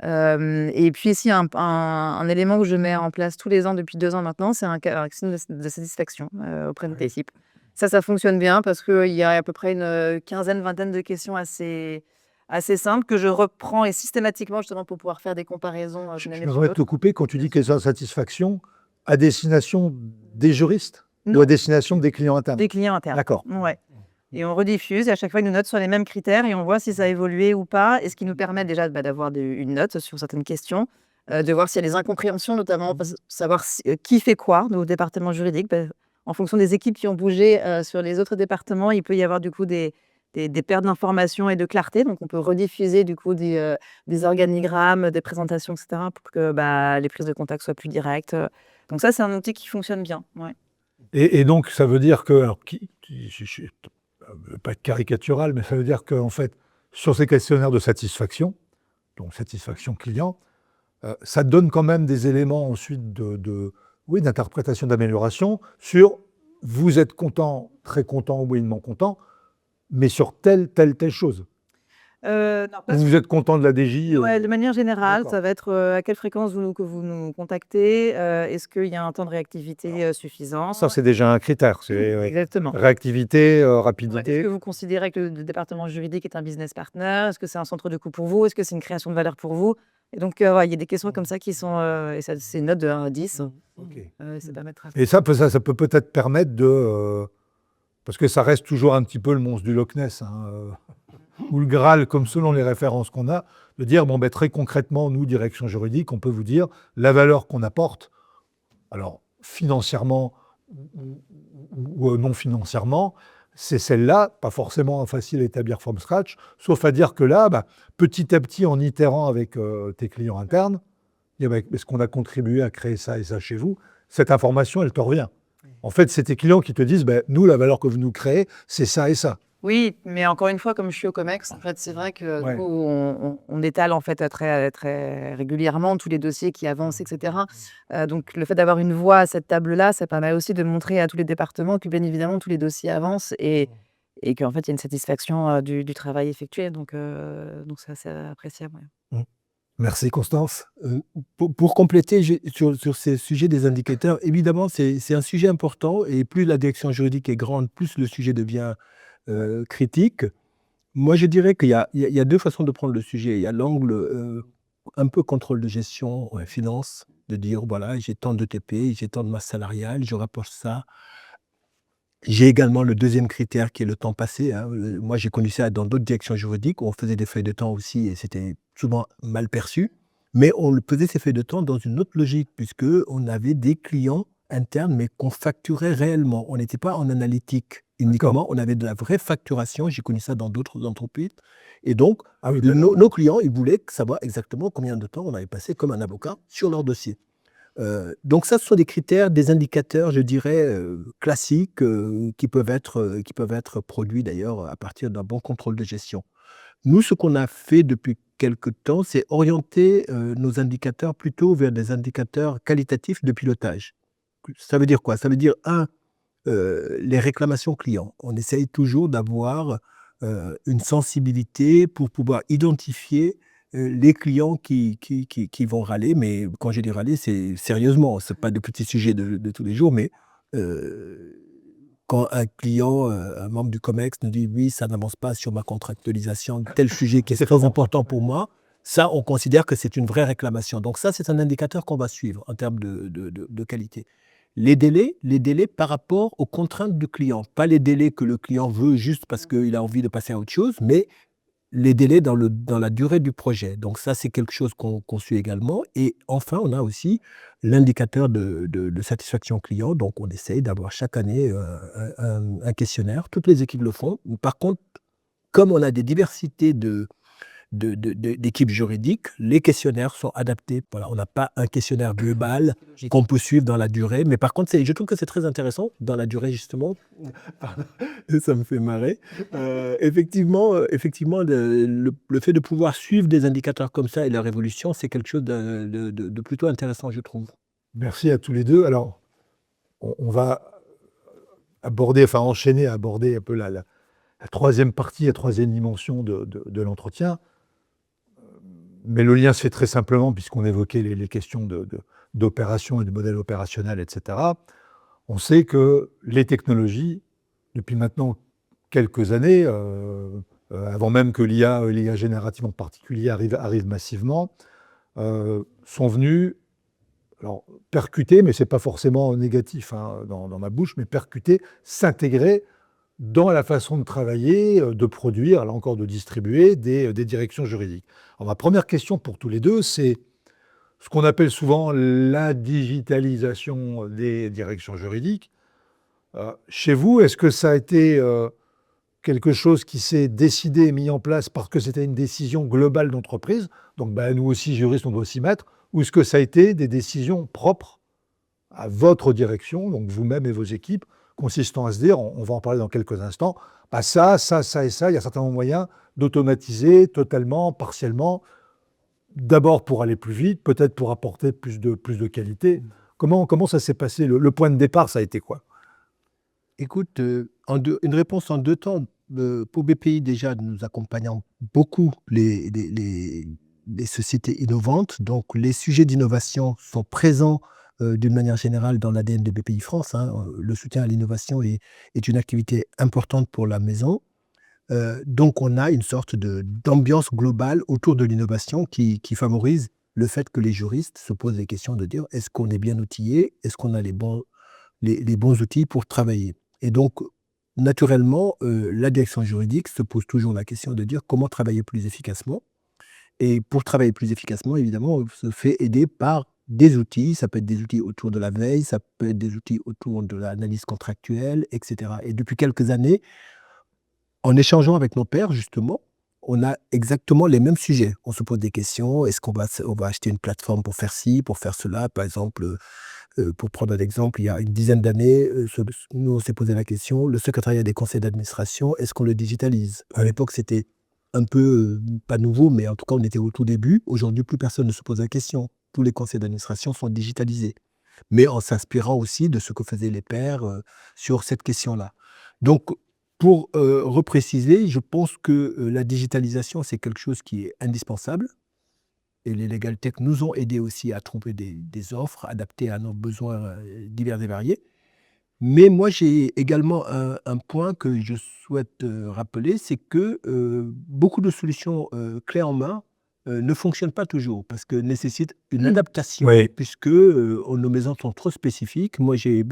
Et puis ici, un élément que je mets en place tous les ans depuis 2 ans maintenant, c'est un signe de satisfaction auprès de l'équipe. Ça fonctionne bien parce qu'il y a à peu près une quinzaine, vingtaine de questions assez simples que je reprends et systématiquement justement pour pouvoir faire des comparaisons Je d'une me année sur permets de te l'autre. couper. Quand tu dis qu'elles ont satisfaction, à destination des juristes ou Non, à destination des clients internes? des clients internes. D'accord. Ouais. Et on rediffuse et à chaque fois, ils nous notent sur les mêmes critères et on voit si ça a évolué ou pas. Et ce qui nous permet déjà d'avoir une note sur certaines questions, de voir s'il y a des incompréhensions, notamment savoir qui fait quoi au département juridique. En fonction des équipes qui ont bougé sur les autres départements, il peut y avoir du coup des pertes d'informations et de clarté. Donc, on peut rediffuser du coup des organigrammes, des présentations, etc. pour que les prises de contact soient plus directes. Donc ça, c'est un outil qui fonctionne bien. Ouais. Et donc, ça veut dire que, alors, je ne veux pas être caricatural, mais ça veut dire qu'en fait, sur ces questionnaires de satisfaction, donc satisfaction client, ça donne quand même des éléments ensuite d'interprétation, d'amélioration sur vous êtes content, très content ou moyennement content, mais sur telle chose. Non, pas Vous êtes content de la DJ Ouais, de manière générale, D'accord. ça va être à quelle fréquence que vous nous contactez, est-ce qu'il y a un temps de réactivité suffisant? Ça, c'est déjà un critère. C'est Exactement. réactivité, Ouais. Est-ce rapidité. que vous considérez que le département juridique est un business partner? Est-ce que c'est un centre de coût pour vous? Est-ce que c'est une création de valeur pour vous? Et donc, ouais, il y a des questions comme ça qui sont, et ça, c'est une note de 1 à 10. Ok. Ça peut mettre Et ça peut peut-être permettre parce que ça reste toujours un petit peu le monstre du Loch Ness, ou le Graal, comme selon les références qu'on a, de dire, très concrètement, nous, direction juridique, on peut vous dire la valeur qu'on apporte, alors financièrement ou non financièrement, c'est celle-là, pas forcément facile à établir from scratch, sauf à dire que là, petit à petit, en itérant avec tes clients internes, est-ce qu'on a contribué à créer ça et ça chez vous, cette information, elle te revient. En fait, c'est tes clients qui te disent, ben, nous, la valeur que vous nous créez, c'est ça et ça. Oui, mais encore une fois, comme je suis au COMEX, en fait, c'est vrai que Ouais. nous, on étale en fait très régulièrement tous les dossiers qui avancent, etc. Donc, le fait d'avoir une voix à cette table-là, ça permet aussi de montrer à tous les départements que bien évidemment tous les dossiers avancent et qu'en fait, il y a une satisfaction du travail effectué. Donc c'est assez appréciable. Ouais. Mmh. Merci, Constance. Pour compléter sur ces sujets des indicateurs, évidemment, c'est un sujet important et plus la direction juridique est grande, plus le sujet devient critique. Moi, je dirais qu'il y a 2 façons de prendre le sujet. Il y a l'angle, un peu contrôle de gestion, finance, de dire: «Voilà, j'ai tant de TP, j'ai tant de masse salariale, je rapporte ça». J'ai également le deuxième critère qui est le temps passé, hein. Moi, j'ai connu ça dans d'autres directions juridiques où on faisait des feuilles de temps aussi et c'était souvent mal perçu. Mais on le faisait ces feuilles de temps dans une autre logique puisqu'on avait des clients internes, mais qu'on facturait réellement. On n'était pas en analytique uniquement, on avait de la vraie facturation. J'ai connu ça dans d'autres entreprises et donc Ah oui, nos clients, ils voulaient savoir exactement combien de temps on avait passé comme un avocat sur leur dossier. Donc ça, ce sont des critères, des indicateurs, je dirais, classiques, qui peuvent être produits d'ailleurs à partir d'un bon contrôle de gestion. Nous, ce qu'on a fait depuis quelque temps, c'est orienter, nos indicateurs plutôt vers des indicateurs qualitatifs de pilotage. Ça veut dire quoi? Ça veut dire les réclamations clients. On essaye toujours d'avoir, une sensibilité pour pouvoir identifier, les clients qui vont râler, mais quand je dis râler, c'est sérieusement, c'est pas des petits sujets de tous les jours, mais, heu, quand un client, un membre du COMEX nous dit: «Oui, ça n'avance pas sur ma contractualisation, tel sujet qui est très important pour moi», ça, on considère que c'est une vraie réclamation. Donc ça, c'est un indicateur qu'on va suivre en termes de qualité. Les délais par rapport aux contraintes du client, pas les délais que le client veut juste parce qu'il a envie de passer à autre chose, mais les délais dans la durée du projet. Donc ça, c'est quelque chose qu'on suit également et enfin, on a aussi l'indicateur de satisfaction client. Donc on essaye d'avoir chaque année, un questionnaire. Toutes les équipes le font. Par contre, comme on a des diversités d'équipes juridiques, les questionnaires sont adaptés. Voilà, on n'a pas un questionnaire global qu'on peut suivre dans la durée. Mais par contre, je trouve que c'est très intéressant dans la durée, justement. Pardon, ça me fait marrer. Effectivement, le fait de pouvoir suivre des indicateurs comme ça et leur évolution, c'est quelque chose de plutôt intéressant, je trouve. Merci à tous les deux. Alors, on va aborder, enfin enchaîner, aborder un peu la troisième partie, la troisième dimension de l'entretien. Mais le lien se fait très simplement puisqu'on évoquait les questions d'opération et de modèle opérationnel, etc. On sait que les technologies, depuis maintenant quelques années, avant même que l'IA générative en particulier arrive massivement, sont venues, alors percuter, mais c'est pas forcément négatif hein, dans ma bouche, mais percuter, s'intégrer dans la façon de travailler, de produire, là encore de distribuer des directions juridiques. Alors ma première question pour tous les deux, c'est ce qu'on appelle souvent la digitalisation des directions juridiques. Chez vous, est-ce que ça a été quelque chose qui s'est décidé et mis en place parce que c'était une décision globale d'entreprise, donc bah, nous aussi, juristes, on doit s'y mettre, ou est-ce que ça a été des décisions propres à votre direction, donc vous-même et vos équipes, consistant à se dire, on va en parler dans quelques instants, bah ça et ça, il y a certainement moyen d'automatiser totalement, partiellement, d'abord pour aller plus vite, peut-être pour apporter plus de qualité. Comment ça s'est passé? Le point de départ, ça a été quoi? Écoute, une réponse en 2 temps. Pour BPI, déjà, nous accompagnons beaucoup les sociétés innovantes. Donc les sujets d'innovation sont présents, d'une manière générale dans l'ADN de BPI France, hein. Le soutien à l'innovation est une activité importante pour la maison. Donc on a une sorte d'ambiance globale autour de l'innovation qui favorise le fait que les juristes se posent des questions de dire: «Est-ce qu'on est bien outillé? Est-ce qu'on a les bons outils pour travailler?» Et donc, naturellement, la direction juridique se pose toujours la question de dire: «Comment travailler plus efficacement?» Et pour travailler plus efficacement, évidemment, on se fait aider par des outils. Ça peut être des outils autour de la veille, ça peut être des outils autour de l'analyse contractuelle et cetera. Et depuis quelques années, en échangeant avec nos pairs, justement, on a exactement les mêmes sujets. On se pose des questions. Est-ce qu'on va acheter une plateforme pour faire ci, pour faire cela? Par exemple, Pour prendre un exemple, il y a une dizaine d'années, nous on s'est posé la question, le secrétariat des conseils d'administration, est-ce qu'on le digitalise? À l'époque, c'était un peu, pas nouveau, mais en tout cas, on était au tout début. Aujourd'hui, plus personne ne se pose la question. Tous les conseils d'administration sont digitalisés, mais en s'inspirant aussi de ce que faisaient les pairs, sur cette question-là. Donc pour, repréciser, je pense que, la digitalisation, c'est quelque chose qui est indispensable et les legal tech nous ont aidés aussi à trouver des offres adaptées à nos besoins, divers et variés. Mais moi, j'ai également un point que je souhaite, rappeler, c'est que, beaucoup de solutions, clés en main, ne fonctionnent pas toujours parce que nécessitent une adaptation Oui. puisque, nos maisons sont trop spécifiques. Moi, j'ai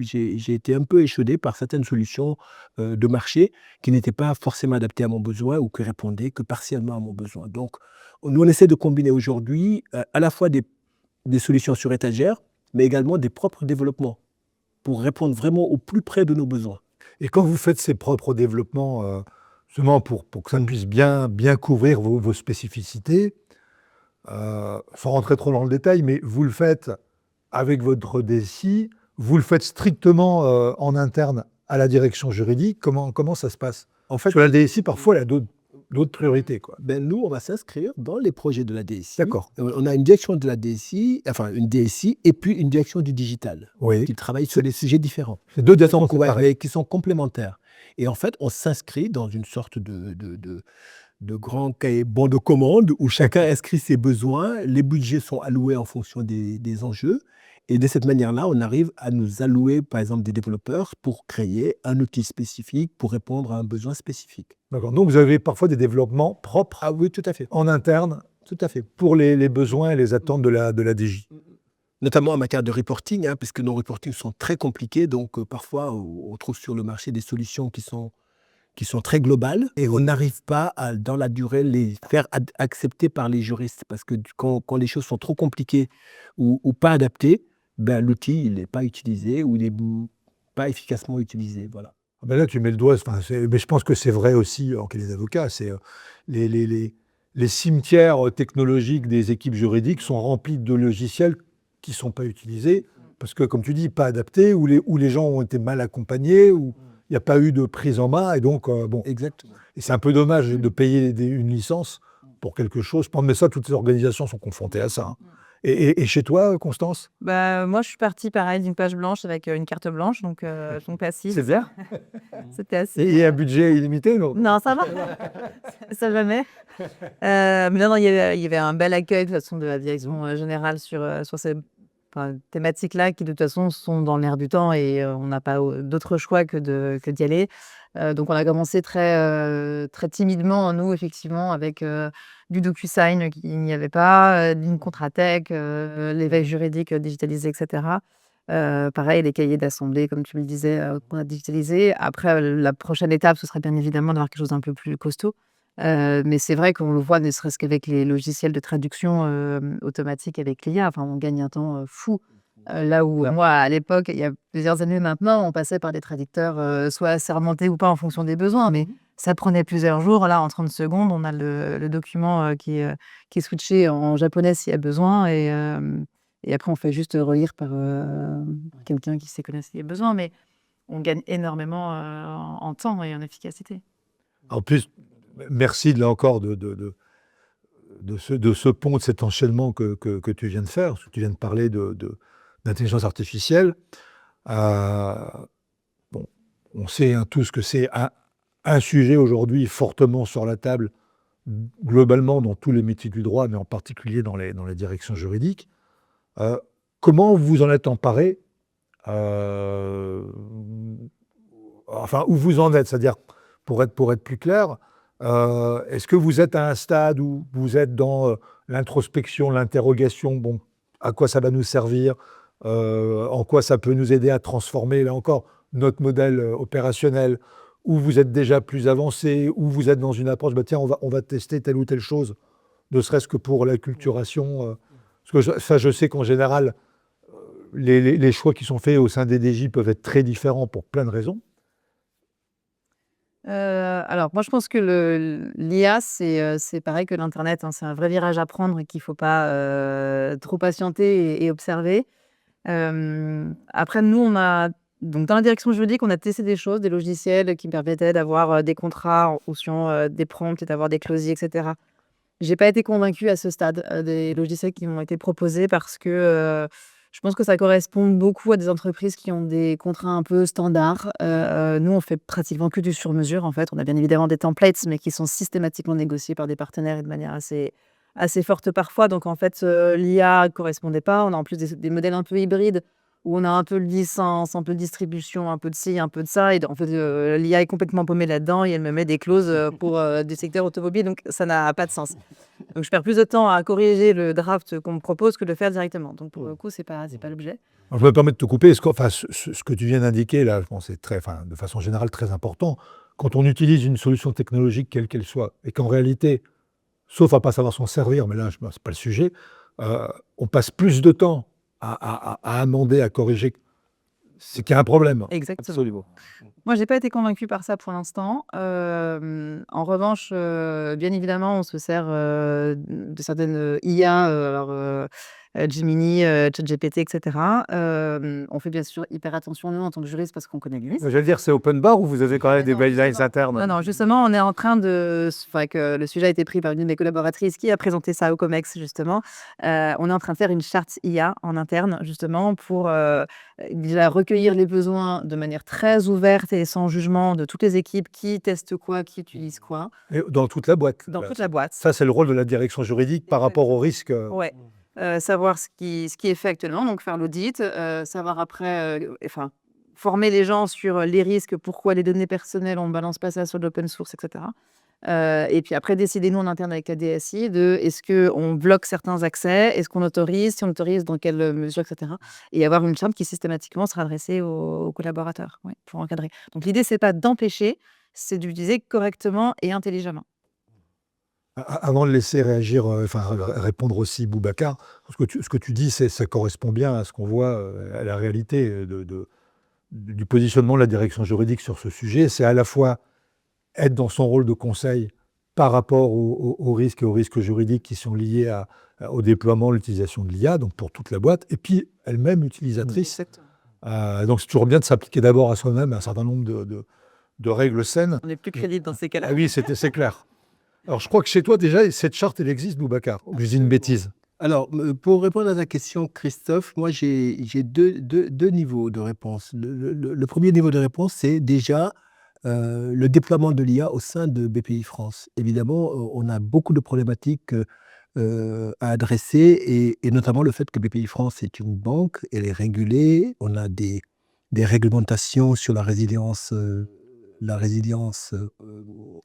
été un peu échaudé par certaines solutions, de marché qui n'étaient pas forcément adaptées à mon besoin ou qui répondaient que partiellement à mon besoin. Donc, nous, on essaie de combiner aujourd'hui, à la fois des solutions sur étagère, mais également des propres développements pour répondre vraiment au plus près de nos besoins. Et quand vous faites ces propres développements, justement pour que ça puisse bien couvrir vos spécificités, sans rentrer trop dans le détail, mais vous le faites avec votre DSI, vous le faites strictement, en interne à la direction juridique? Comment ça se passe? En Parce fait, que la DSI, parfois, elle a d'autres priorités, quoi. nous, on va s'inscrire dans les projets de la DSI. D'accord. On a une direction de la DSI, enfin une DSI et puis une direction du digital Oui. qui travaille sur des sujets différents. C'est 2 Qui directions sont, ouais, séparées. ouais, qui sont complémentaires. Et en fait, on s'inscrit dans une sorte de grand cahier bon de commande où chacun inscrit ses besoins, les budgets sont alloués en fonction des enjeux. Et de cette manière-là, on arrive à nous allouer, par exemple, des développeurs pour créer un outil spécifique pour répondre à un besoin spécifique. D'accord, donc vous avez parfois des développements propres Ah oui, tout à fait. en interne Tout à fait. pour les besoins et les attentes de la DG. Notamment en matière de reporting, puisque nos reportings sont très compliqués. Donc, parfois, on trouve sur le marché des solutions qui sont très globales et on n'arrive pas à, dans la durée, les faire accepter par les juristes. Parce que quand les choses sont trop compliquées ou pas adaptées, l'outil, il n'est pas utilisé ou il n'est pas efficacement utilisé. Voilà. Ah ben là, tu mets le doigt, mais je pense que c'est vrai aussi en qualité d'avocat, c'est les cimetières technologiques des équipes juridiques sont remplis de logiciels qui ne sont pas utilisés parce que, comme tu dis, pas adaptés, ou les gens ont été mal accompagnés, ou il n'y a pas eu de prise en main, et donc, bon. Exactement. Et c'est un peu dommage de payer une licence pour quelque chose. Mais ça, toutes les organisations sont confrontées à ça. Hein. Et chez toi, Constance? Moi, je suis partie pareil d'une page blanche avec une carte blanche, donc passif. C'est bien. C'était assez. Et un budget illimité, non? Non, ça va. Ça jamais. Mais non, il y avait un bel accueil de toute façon de la direction générale sur ces thématiques-là qui de toute façon sont dans l'air du temps et on n'a pas d'autre choix que d'y aller. Donc on a commencé très timidement, nous, effectivement, avec du DocuSign qu'il n'y avait pas, d'une Contratech, l'éveil juridique digitalisé, etc. Pareil, les cahiers d'assemblée, comme tu me le disais, qu'on a digitalisé. Après, la prochaine étape, ce serait bien évidemment d'avoir quelque chose d'un peu plus costaud. Mais c'est vrai qu'on le voit, ne serait-ce qu'avec les logiciels de traduction automatique avec l'IA. Enfin, on gagne un temps fou. Là où moi, à l'époque, il y a plusieurs années maintenant, on passait par des traducteurs soit assermentés ou pas en fonction des besoins, mais ça prenait plusieurs jours. Là, en 30 secondes, on a le document qui est switché en japonais s'il y a besoin. Et après, on fait juste relire par quelqu'un qui sait connaître s'il y a besoin. Mais on gagne énormément en temps et en efficacité. En plus, merci là encore de ce pont, de cet enchaînement que tu viens de faire. Parce que tu viens de parler d'intelligence artificielle. Bon, on sait tous que c'est un sujet aujourd'hui fortement sur la table, globalement dans tous les métiers du droit, mais en particulier dans les directions juridiques. Comment vous en êtes emparé? Enfin, où vous en êtes? C'est-à-dire, pour être plus clair, est-ce que vous êtes à un stade où vous êtes dans l'introspection, l'interrogation, bon, à quoi ça va nous servir, en quoi ça peut nous aider à transformer, là encore, notre modèle opérationnel, où vous êtes déjà plus avancé, où vous êtes dans une approche, tiens, on va tester telle ou telle chose, ne serait-ce que pour l'acculturation. Parce que je sais qu'en général, les choix qui sont faits au sein des DJ peuvent être très différents pour plein de raisons. Alors moi, je pense que l'IA, c'est pareil que l'internet, hein. C'est un vrai virage à prendre et qu'il faut pas trop patienter et observer. Après, nous, donc dans la direction juridique, on a testé des choses, des logiciels qui permettaient d'avoir des contrats en fonction des prompts et d'avoir des clauses, etc. J'ai pas été convaincue à ce stade des logiciels qui m'ont été proposés parce que je pense que ça correspond beaucoup à des entreprises qui ont des contrats un peu standards. Nous, on fait pratiquement que du sur-mesure, en fait. On a bien évidemment des templates, mais qui sont systématiquement négociés par des partenaires et de manière assez forte parfois. Donc, en fait, l'IA correspondait pas. On a en plus des modèles un peu hybrides où on a un peu de licence, un peu de distribution, un peu de ci, un peu de ça. Et en fait, l'IA est complètement paumée là-dedans et elle me met des clauses pour du secteur automobile. Donc, ça n'a pas de sens. Donc, je perds plus de temps à corriger le draft qu'on me propose que de le faire directement. Donc, pour le coup, c'est pas l'objet. Alors, je me permets de te couper. Ce que tu viens d'indiquer, là, je pense, c'est de façon générale très important. Quand on utilise une solution technologique, quelle qu'elle soit, et qu'en réalité, sauf à ne pas savoir s'en servir, mais là, ce n'est pas le sujet, on passe plus de temps à amender, à corriger, c'est qu'il y a un problème. Exactement. Absolument. Moi, j'ai pas été convaincue par ça pour l'instant. En revanche, bien évidemment, on se sert de certaines IA, Gemini, ChatGPT, etc. On fait bien sûr hyper attention, nous, en tant que juriste, parce qu'on connaît le risque. J'allais dire, c'est open bar ou vous avez quand même des Non, guidelines justement. internes? Non, justement, on est en train que le sujet a été pris par une de mes collaboratrices qui a présenté ça au COMEX, justement. On est en train de faire une charte IA en interne, justement, pour déjà recueillir les besoins de manière très ouverte et sans jugement de toutes les équipes qui testent quoi, qui utilisent quoi, Et dans toute la boîte. dans toute la boîte. Ça, c'est le rôle de la direction juridique par rapport au risque. Ouais. Savoir ce qui est fait actuellement, donc faire l'audit, savoir après, former les gens sur les risques, pourquoi les données personnelles, on ne balance pas ça sur de l'open source, etc. Et puis après, décider, nous, en interne avec la DSI, de est-ce qu'on bloque certains accès, est-ce qu'on autorise, si on autorise, dans quelle mesure, etc. Et avoir une charte qui systématiquement sera adressée aux collaborateurs, pour encadrer. Donc l'idée, c'est pas d'empêcher, c'est d'utiliser correctement et intelligemment. Avant de laisser réagir, répondre aussi Boubacar, ce que tu dis, ça correspond bien à ce qu'on voit, à la réalité du positionnement de la direction juridique sur ce sujet. C'est à la fois être dans son rôle de conseil par rapport aux risques et aux risques juridiques qui sont liés au déploiement, l'utilisation de l'IA, donc pour toute la boîte, et puis elle-même utilisatrice. Donc c'est toujours bien de s'appliquer d'abord à soi-même un certain nombre de règles saines. On n'est plus crédible dans ces cas-là. Ah oui, c'est clair. Alors, je crois que chez toi, déjà, cette charte, elle existe, Boubacar. Ou je dis une bêtise. Alors, pour répondre à ta question, Christophe, moi, j'ai deux niveaux de réponse. Le premier niveau de réponse, c'est déjà le déploiement de l'IA au sein de BPI France. Évidemment, on a beaucoup de problématiques à adresser, et notamment le fait que BPI France est une banque, elle est régulée, on a des réglementations sur la résilience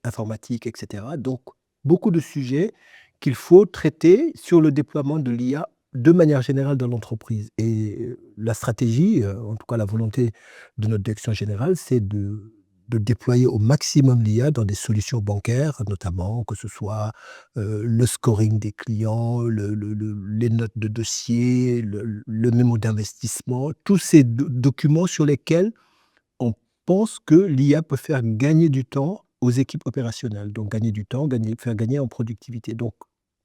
informatique, etc. Donc, beaucoup de sujets qu'il faut traiter sur le déploiement de l'IA de manière générale dans l'entreprise. Et la stratégie, en tout cas la volonté de notre direction générale, c'est de déployer au maximum l'IA dans des solutions bancaires, notamment que ce soit le scoring des clients, les notes de dossier, le mémo d'investissement, tous ces documents sur lesquels on pense que l'IA peut faire gagner du temps aux équipes opérationnelles. Donc gagner du temps, faire gagner en productivité. Donc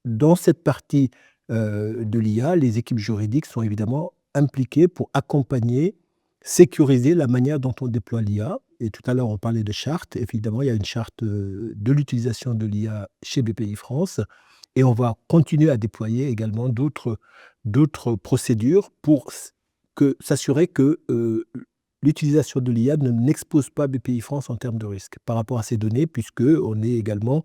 dans cette partie de l'IA, les équipes juridiques sont évidemment impliquées pour accompagner, sécuriser la manière dont on déploie l'IA. Et tout à l'heure, on parlait de charte. Évidemment, il y a une charte de l'utilisation de l'IA chez BPI France. Et on va continuer à déployer également d'autres procédures pour s'assurer que l'utilisation de l'IA n'expose pas BPI France en termes de risque par rapport à ces données, puisqu'on est également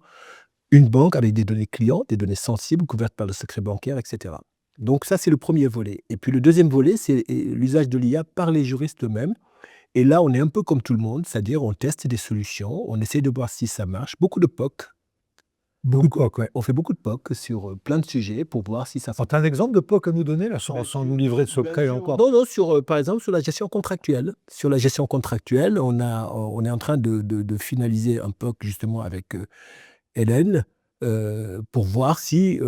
une banque avec des données clients, des données sensibles couvertes par le secret bancaire, etc. Donc ça, c'est le premier volet. Et puis le deuxième volet, c'est l'usage de l'IA par les juristes eux-mêmes. Et là, on est un peu comme tout le monde, c'est-à-dire on teste des solutions, on essaie de voir si ça marche. Beaucoup de POC. On fait beaucoup de POC sur plein de sujets pour voir si ça fonctionne. Tu as un exemple de POC à nous donner, là, sans nous livrer de secret encore? Non, par exemple, sur la gestion contractuelle. Sur la gestion contractuelle, on est en train de finaliser un POC justement avec Hélène pour voir si,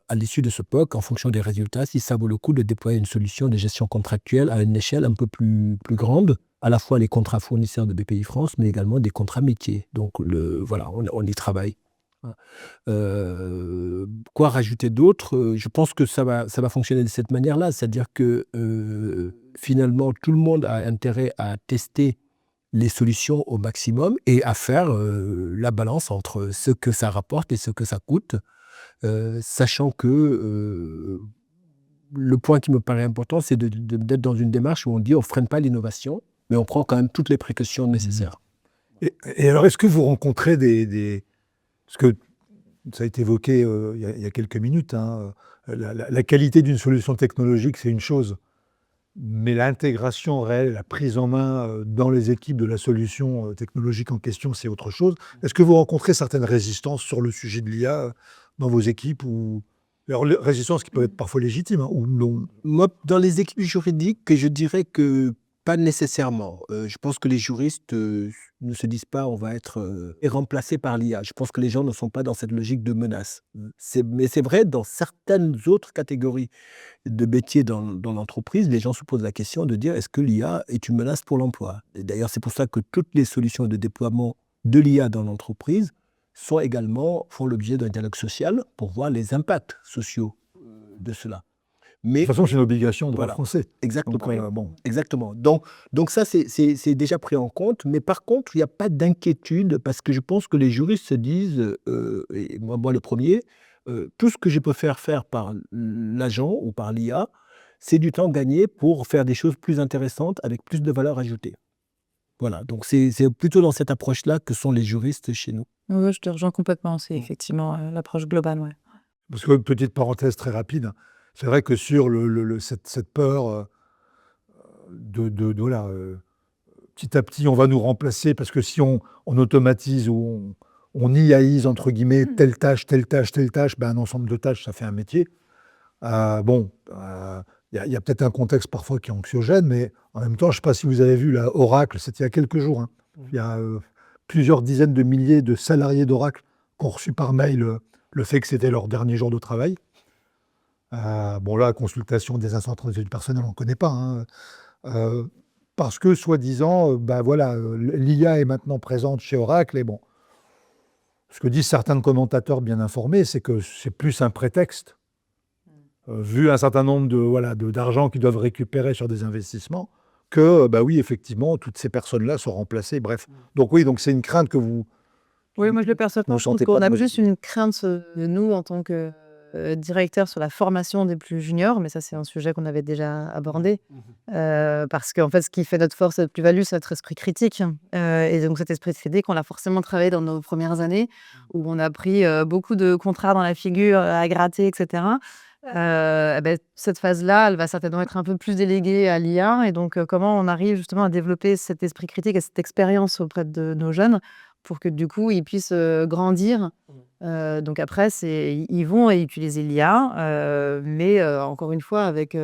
à l'issue de ce POC, en fonction des résultats, si ça vaut le coup de déployer une solution de gestion contractuelle à une échelle un peu plus grande, à la fois les contrats fournisseurs de BPI France, mais également des contrats métiers. Donc voilà, on y travaille. Quoi rajouter d'autre? Je pense que ça va fonctionner de cette manière-là. C'est-à-dire que, finalement, tout le monde a intérêt à tester les solutions au maximum et à faire, la balance entre ce que ça rapporte et ce que ça coûte, sachant que, le point qui me paraît important, c'est d'être dans une démarche où on dit: «On freine pas l'innovation, mais on prend quand même toutes les précautions nécessaires». Et alors, est-ce que vous rencontrez parce que ça a été évoqué il y a quelques minutes, hein, la qualité d'une solution technologique, c'est une chose, mais l'intégration réelle, la prise en main dans les équipes de la solution technologique en question, c'est autre chose. Est-ce que vous rencontrez certaines résistances sur le sujet de l'IA dans vos équipes alors, résistances qui peuvent être parfois légitimes, hein, ou non? Moi, dans les équipes juridiques, je dirais que pas nécessairement. Je pense que les juristes, ne se disent pas: «On va être, remplacés par l'IA». Je pense que les gens ne sont pas dans cette logique de menace. Mais c'est vrai dans certaines autres catégories de métiers dans l'entreprise, les gens se posent la question de dire: «Est-ce que l'IA est une menace pour l'emploi?» Et d'ailleurs, c'est pour ça que toutes les solutions de déploiement de l'IA dans l'entreprise font l'objet d'un dialogue social pour voir les impacts sociaux, de cela. De Mais toute façon, c'est une obligation de droit voilà, français. exactement. Donc, bon. Exactement. Donc ça, c'est déjà pris en compte, mais par contre, il n'y a pas d'inquiétude parce que je pense que les juristes se disent, et moi le premier, tout ce que je peux faire par l'agent ou par l'IA, c'est du temps gagné pour faire des choses plus intéressantes avec plus de valeur ajoutée. Voilà, donc c'est plutôt dans cette approche-là que sont les juristes chez nous. Ouais, je te rejoins complètement. C'est effectivement l'approche globale, ouais. Parce que, petite parenthèse très rapide, c'est vrai que sur cette peur voilà, petit à petit, on va nous remplacer parce que si on automatise ou on IAise, entre guillemets, telle tâche, telle tâche, telle tâche, ben, un ensemble de tâches, ça fait un métier. Bon, il y a peut-être un contexte parfois qui est anxiogène, mais en même temps, je ne sais pas si vous avez vu, là, Oracle, c'était il y a quelques jours, hein. Il y a plusieurs dizaines de milliers de salariés d'Oracle qui ont reçu par mail le fait que c'était leur dernier jour de travail. Bon, là, consultation des instances du personnel, on ne connaît pas, hein. Parce que, soi-disant, bah, voilà, l'IA est maintenant présente chez Oracle et bon, ce que disent certains commentateurs bien informés, c'est que c'est plus un prétexte, vu un certain nombre d'argent qu'ils doivent récupérer sur des investissements, que, bah oui, effectivement, toutes ces personnes-là sont remplacées, bref. Donc oui, donc c'est une crainte que vous Oui, moi je le perçois pas. ne Je trouve sentez qu'on pas a de plus une crainte, nous, en tant que directeur sur la formation des plus juniors, mais ça, c'est un sujet qu'on avait déjà abordé. Parce qu'en fait, ce qui fait notre force et notre plus-value, c'est notre esprit critique. Et donc cet esprit critique, on l'a forcément travaillé dans nos premières années, où on a pris beaucoup de contrats dans la figure à gratter, etc. Cette phase-là, elle va certainement être un peu plus déléguée à l'IA. Et donc, comment on arrive justement à développer cet esprit critique et cette expérience auprès de nos jeunes pour que du coup, ils puissent grandir. Donc après, ils vont utiliser l'IA, mais encore une fois, avec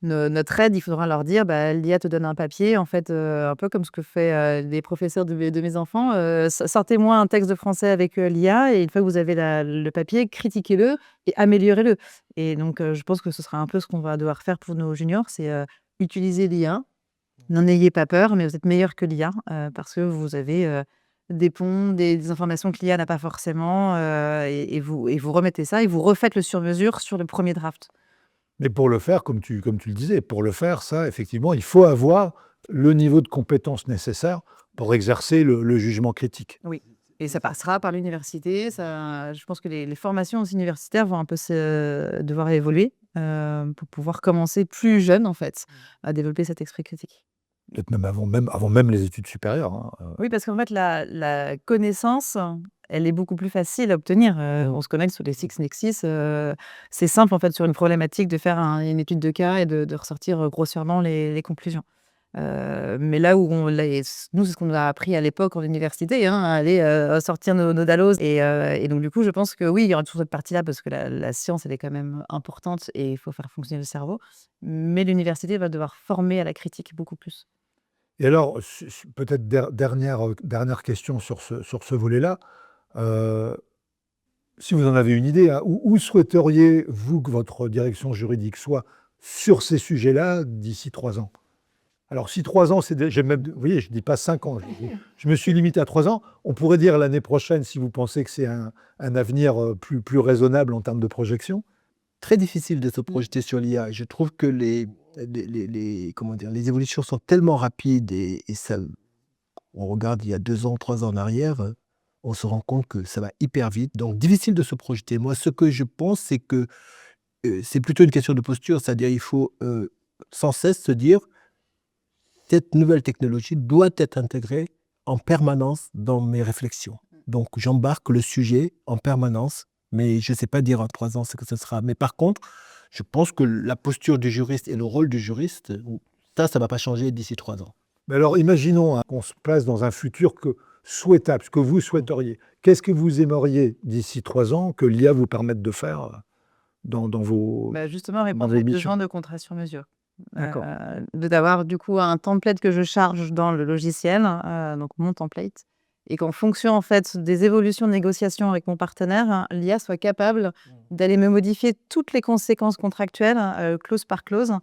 notre aide, il faudra leur dire, bah, l'IA te donne un papier, en fait, un peu comme ce que fait les professeurs de mes enfants. Sortez-moi un texte de français avec l'IA, et une fois que vous avez le papier, critiquez-le et améliorez-le. Et donc, je pense que ce sera un peu ce qu'on va devoir faire pour nos juniors, c'est utiliser l'IA. N'en ayez pas peur, mais vous êtes meilleur que l'IA, parce que vous avez des ponts, des informations que l'IA n'a pas forcément, et vous remettez ça et vous refaites le sur-mesure sur le premier draft. Mais pour le faire, comme tu le disais, pour le faire, ça, effectivement, il faut avoir le niveau de compétence nécessaire pour exercer le jugement critique. Oui, et ça passera par l'université. Je pense que les formations aussi universitaires vont un peu devoir évoluer, pour pouvoir commencer plus jeune, en fait, à développer cet esprit critique. Peut-être même avant même les études supérieures, hein. Oui, parce qu'en fait, la connaissance, elle est beaucoup plus facile à obtenir. On se connecte sur les LexisNexis, c'est simple, en fait, sur une problématique de faire une étude de cas et de ressortir grossièrement les conclusions. Mais là où nous, c'est ce qu'on nous a appris à l'époque en université, hein, à aller sortir nos Dallos. Et donc, du coup, je pense que oui, il y aura toujours cette partie-là parce que la science, elle est quand même importante et il faut faire fonctionner le cerveau. Mais l'université va devoir former à la critique beaucoup plus. Et alors, peut-être dernière question sur ce volet-là. Si vous en avez une idée, hein, où souhaiteriez-vous que votre direction juridique soit sur ces sujets-là d'ici 3 ans? Alors, si 3 ans, j'ai même, vous voyez, je ne dis pas 5 ans, je me suis limité à 3 ans. On pourrait dire l'année prochaine, si vous pensez que c'est un avenir plus raisonnable en termes de projection. Très difficile de se projeter sur l'IA. Je trouve que comment dire, les évolutions sont tellement rapides et ça, on regarde il y a 2 ans, 3 ans en arrière, on se rend compte que ça va hyper vite. Donc, difficile de se projeter. Moi, ce que je pense, c'est que c'est plutôt une question de posture, c'est-à-dire il faut sans cesse se dire cette nouvelle technologie doit être intégrée en permanence dans mes réflexions. Donc, j'embarque le sujet en permanence, mais je ne sais pas dire en 3 ans ce que ce sera. Mais par contre, je pense que la posture du juriste et le rôle du juriste, ça ne va pas changer d'ici 3 ans. Mais alors, imaginons qu'on se place dans un futur souhaitable, ce que vous souhaiteriez. Qu'est-ce que vous aimeriez d'ici 3 ans que l'IA vous permette de faire dans vos... Justement, répondre des aux missions. besoins de contrat sur mesure. D'accord. D'avoir du coup un template que je charge dans le logiciel, donc mon template, et qu'en fonction en fait des évolutions de négociation avec mon partenaire, l'IA soit capable d'aller me modifier toutes les conséquences contractuelles, clause par clause,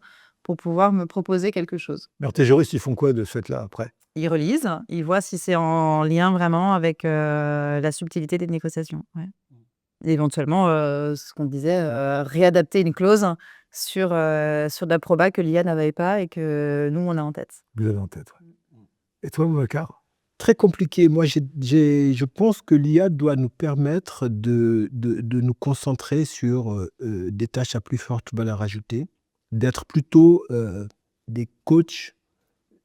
pour pouvoir me proposer quelque chose. Mais alors, tes juristes, ils font quoi de ce fait-là après? Ils relisent, ils voient si c'est en lien vraiment avec la subtilité des négociations. Ouais. Et éventuellement, ce qu'on disait, réadapter une clause sur de la proba que l'IA n'avait pas et que nous, on a en tête. Vous avez en tête, ouais. Et toi, Boubacar? Très compliqué. Moi, je pense que l'IA doit nous permettre de nous concentrer sur des tâches à plus forte valeur ajoutée, d'être plutôt des coachs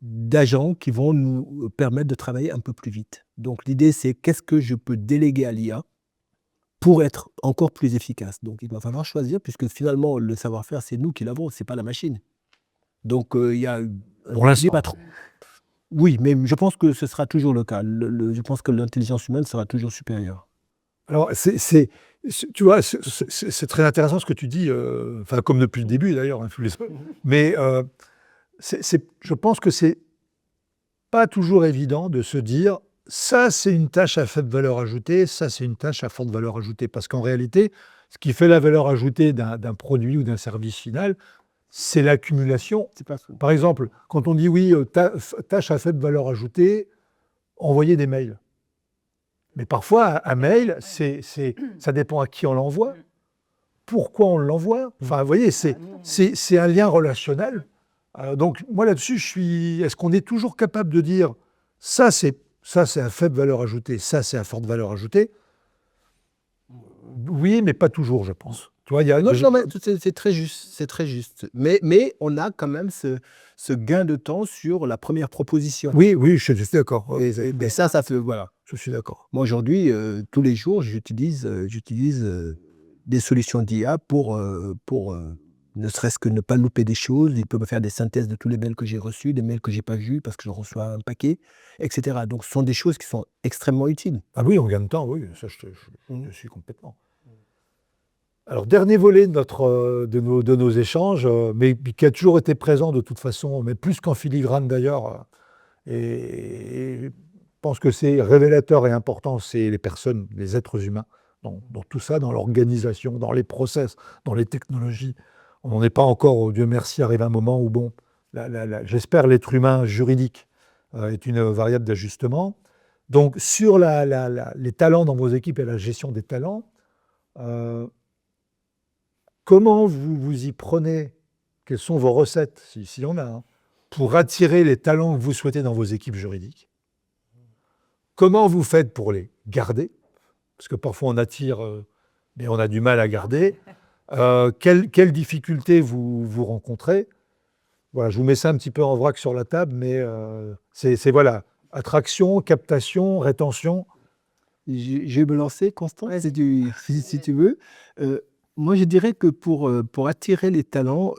d'agents qui vont nous permettre de travailler un peu plus vite. Donc, l'idée, c'est qu'est-ce que je peux déléguer à l'IA pour être encore plus efficace. Donc, il va falloir choisir, puisque finalement, le savoir-faire, c'est nous qui l'avons, c'est pas la machine. Donc, il y a... Pour l'instant. pas trop. Oui, mais je pense que ce sera toujours le cas. Je pense que l'intelligence humaine sera toujours supérieure. Alors, tu vois, c'est très intéressant ce que tu dis, enfin, comme depuis le début d'ailleurs, hein, mais je pense que c'est pas toujours évident de se dire ça, c'est une tâche à faible valeur ajoutée, ça, c'est une tâche à forte valeur ajoutée. Parce qu'en réalité, ce qui fait la valeur ajoutée d'un produit ou d'un service final, c'est l'accumulation. C'est pas faux. Par exemple, quand on dit oui, tâche à faible valeur ajoutée, envoyer des mails. Mais parfois, un mail, ça dépend à qui on l'envoie, pourquoi on l'envoie. Enfin, vous voyez, c'est un lien relationnel. Donc, moi, là-dessus, est-ce qu'on est toujours capable de dire ça, c'est à faible valeur ajoutée, ça, c'est à forte valeur ajoutée? Oui, mais pas toujours, je pense. Tu vois, Non, mais c'est très juste, c'est très juste. Mais on a quand même ce gain de temps sur la première proposition. Oui, je suis d'accord. Mais ça fait, voilà. Je suis d'accord. Moi, aujourd'hui, tous les jours, j'utilise des solutions d'IA pour ne serait-ce que ne pas louper des choses. Il peut me faire des synthèses de tous les mails que j'ai reçus, des mails que j'ai pas vus parce que je reçois un paquet, etc. Donc, ce sont des choses qui sont extrêmement utiles. Ah oui, on gagne de temps, oui, ça je suis complètement. Alors, dernier volet de nos échanges, mais qui a toujours été présent de toute façon, mais plus qu'en filigrane d'ailleurs, et je pense que c'est révélateur et important, c'est les personnes, les êtres humains, dans tout ça, dans l'organisation, dans les process, dans les technologies. On n'en est pas encore, Dieu merci, arrivé à un moment où, bon, j'espère l'être humain juridique est une variable d'ajustement. Donc, sur les talents dans vos équipes et la gestion des talents, comment vous y prenez? Quelles sont vos recettes, s'il y en a, hein, pour attirer les talents que vous souhaitez dans vos équipes juridiques? Comment vous faites pour les garder? Parce que parfois on attire, mais on a du mal à garder. Quelles difficultés vous rencontrez? Voilà, je vous mets ça un petit peu en vrac sur la table, mais c'est voilà, attraction, captation, rétention. Je vais me lancer, Constant, Vas-y. si tu veux. Moi, je dirais que pour attirer les talents,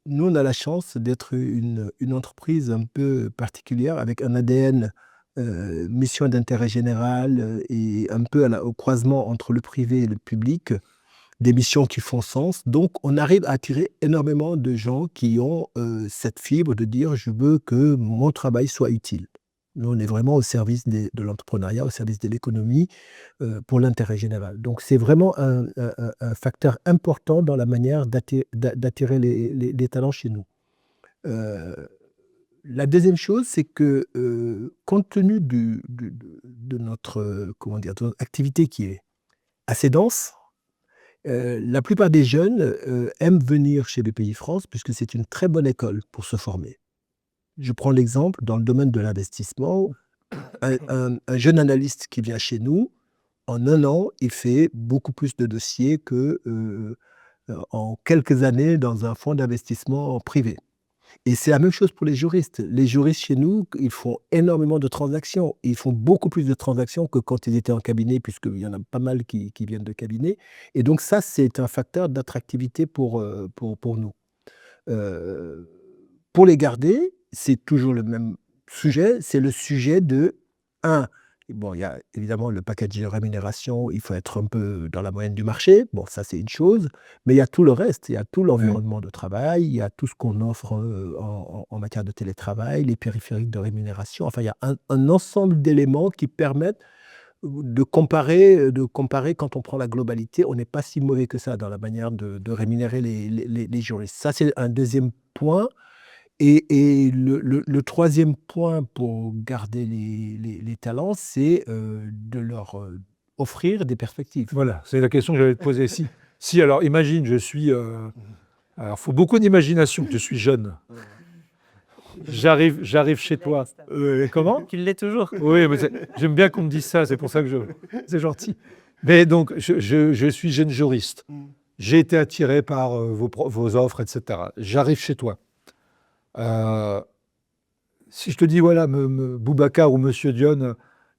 nous, on a la chance d'être une entreprise un peu particulière, avec un ADN mission d'intérêt général et un peu au croisement entre le privé et le public, des missions qui font sens. Donc, on arrive à attirer énormément de gens qui ont cette fibre de dire « je veux que mon travail soit utile ». Nous, on est vraiment au service de l'entrepreneuriat, au service de l'économie, pour l'intérêt général. Donc, c'est vraiment un facteur important dans la manière d'attirer les talents chez nous. La deuxième chose, c'est que compte tenu de notre, de notre activité qui est assez dense, la plupart des jeunes aiment venir chez BPI France puisque c'est une très bonne école pour se former. Je prends l'exemple dans le domaine de l'investissement. Un jeune analyste qui vient chez nous, en 1 an, il fait beaucoup plus de dossiers que en quelques années dans un fonds d'investissement privé. Et c'est la même chose pour les juristes. Les juristes chez nous, ils font énormément de transactions. Ils font beaucoup plus de transactions que quand ils étaient en cabinet, puisqu'il y en a pas mal qui viennent de cabinet. Et donc ça, c'est un facteur d'attractivité pour nous. Euh, pour les garder, c'est toujours le même sujet. C'est le sujet de, bon, il y a évidemment le package de rémunération, il faut être un peu dans la moyenne du marché. Bon, ça, c'est une chose. Mais il y a tout le reste. Il y a tout l'environnement de travail, il y a tout ce qu'on offre en matière de télétravail, les périphériques de rémunération. Enfin, il y a un ensemble d'éléments qui permettent de comparer quand on prend la globalité. On n'est pas si mauvais que ça dans la manière de rémunérer les juristes. Ça, c'est un deuxième point. Et le troisième point pour garder les talents, c'est de leur offrir des perspectives. Voilà, c'est la question que j'allais te poser. Si alors imagine, je suis... alors, il faut beaucoup d'imagination, je suis jeune. J'arrive chez toi. Comment? Tu l'es toujours. Oui, mais j'aime bien qu'on me dise ça, c'est pour ça que c'est gentil. Mais donc, je suis jeune juriste. J'ai été attiré par vos offres, etc. J'arrive chez toi. Si je te dis, voilà, Boubacar ou Monsieur Dione,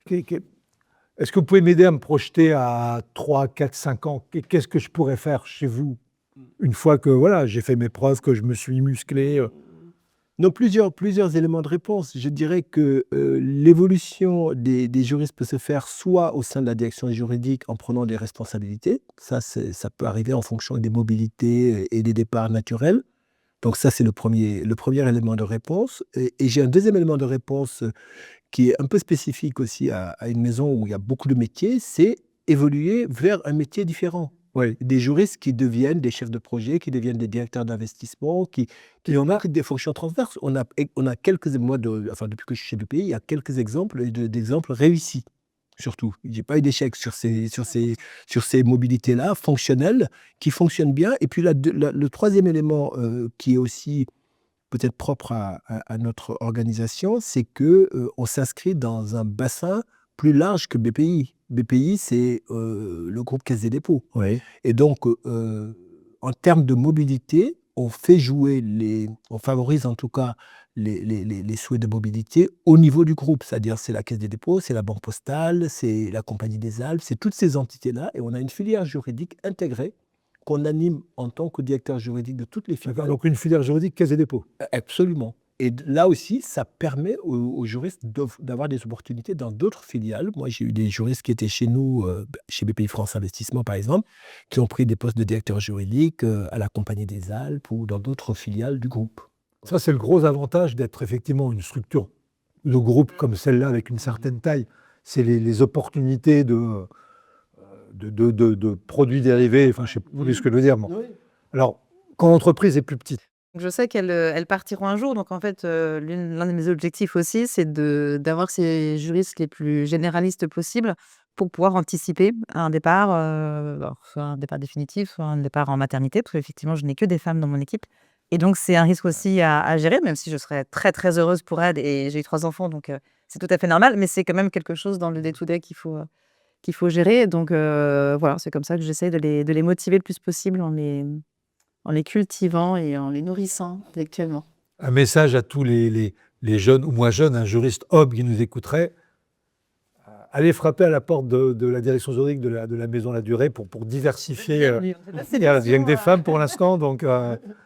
est-ce que vous pouvez m'aider à me projeter à 3, 4, 5 ans? Qu'est-ce que je pourrais faire chez vous une fois que voilà, j'ai fait mes preuves, que je me suis musclé? Non, plusieurs éléments de réponse. Je dirais que l'évolution des juristes peut se faire soit au sein de la direction juridique en prenant des responsabilités. Ça peut arriver en fonction des mobilités et des départs naturels. Donc ça, c'est le premier élément de réponse. Et j'ai un deuxième élément de réponse qui est un peu spécifique aussi à une maison où il y a beaucoup de métiers, c'est évoluer vers un métier différent. Oui. Des juristes qui deviennent des chefs de projet, qui deviennent des directeurs d'investissement, qui ont des fonctions transverses. On a quelques, depuis que je suis chez BPI, il y a quelques exemples d'exemples réussis. Surtout, j'ai pas eu d'échec sur ces mobilités-là fonctionnelles qui fonctionnent bien. Et puis le troisième élément qui est aussi peut-être propre à notre organisation, c'est que on s'inscrit dans un bassin plus large que BPI. BPI, c'est le groupe Caisse des dépôts. Oui. Et donc, en termes de mobilité, on favorise en tout cas les souhaits de mobilité au niveau du groupe. C'est-à-dire, c'est la Caisse des dépôts, c'est la Banque postale, c'est la Compagnie des Alpes, c'est toutes ces entités-là. Et on a une filière juridique intégrée qu'on anime en tant que directeur juridique de toutes les filiales. D'accord, donc une filière juridique Caisse des dépôts. Absolument. Et là aussi, ça permet aux juristes d'avoir des opportunités dans d'autres filiales. Moi, j'ai eu des juristes qui étaient chez nous, chez BPI France Investissement par exemple, qui ont pris des postes de directeur juridique à la Compagnie des Alpes ou dans d'autres filiales du groupe. Ça, c'est le gros avantage d'être effectivement une structure de groupe comme celle-là, avec une certaine taille. C'est les opportunités de produits dérivés. Enfin, je sais pas ce que je veux dire. Bon. Oui. Alors, quand l'entreprise est plus petite, Donc, je sais qu'elles partiront un jour. Donc, en fait, l'un de mes objectifs aussi, c'est d'avoir ces juristes les plus généralistes possibles pour pouvoir anticiper un départ, soit un départ définitif, soit un départ en maternité, parce qu'effectivement, je n'ai que des femmes dans mon équipe. Et donc, c'est un risque aussi à gérer, même si je serais très, très heureuse pour elles. Et j'ai eu 3 enfants, donc c'est tout à fait normal. Mais c'est quand même quelque chose dans le day-to-day qu'il faut gérer. Donc, voilà, c'est comme ça que j'essaie de les motiver le plus possible en les cultivant et en les nourrissant intellectuellement. un message à tous les jeunes ou moins jeunes, un juriste homme qui nous écouterait, allez frapper à la porte de la direction juridique de la Maison La Durée pour diversifier. Il n'y a que des femmes pour l'instant, donc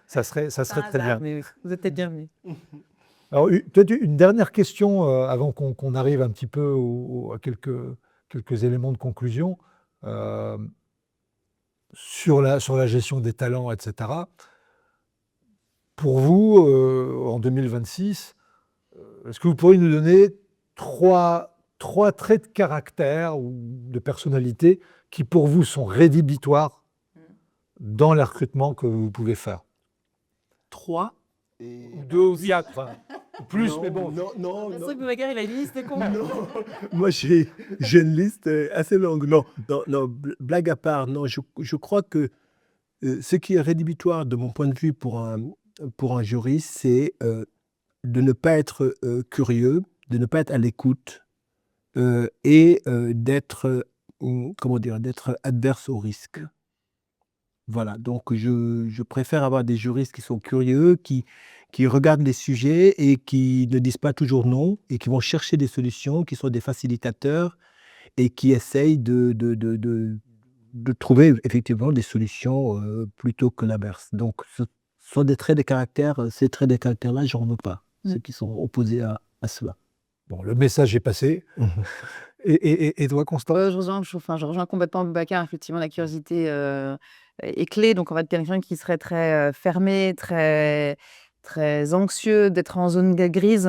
ça serait très bien. Mais oui, vous êtes bienvenus. Alors, peut-être une dernière question avant qu'on arrive un petit peu à quelques éléments de conclusion. Sur la gestion des talents, etc. Pour vous, en 2026, est-ce que vous pourriez nous donner trois traits de caractère ou de personnalité qui, pour vous, sont rédhibitoires dans les recrutements que vous pouvez faire? 3. Ou 2 ou 4. Plus, Non, mais bon. non, non, C'est non. vrai que Boubacar, il a une liste con. Non, moi j'ai une liste assez longue. Non, non, non, blague à part, non, je crois que ce qui est rédhibitoire de mon point de vue pour un juriste, c'est de ne pas être curieux, de ne pas être à l'écoute et d'être, comment dire, d'être adverse au risque. Voilà, donc je préfère avoir des juristes qui sont curieux, qui regardent les sujets et qui ne disent pas toujours non et qui vont chercher des solutions, qui sont des facilitateurs et qui essayent de trouver effectivement des solutions plutôt que l'inverse. Donc ce sont des traits de caractère, ces traits de caractère-là, j'en veux pas, ceux qui sont opposés à cela. Bon, le message est passé. Et toi, Constance? Je rejoins complètement Boubacar. Effectivement, la curiosité est clé. Donc, on va être quelqu'un qui serait très fermé, très anxieux d'être en zone grise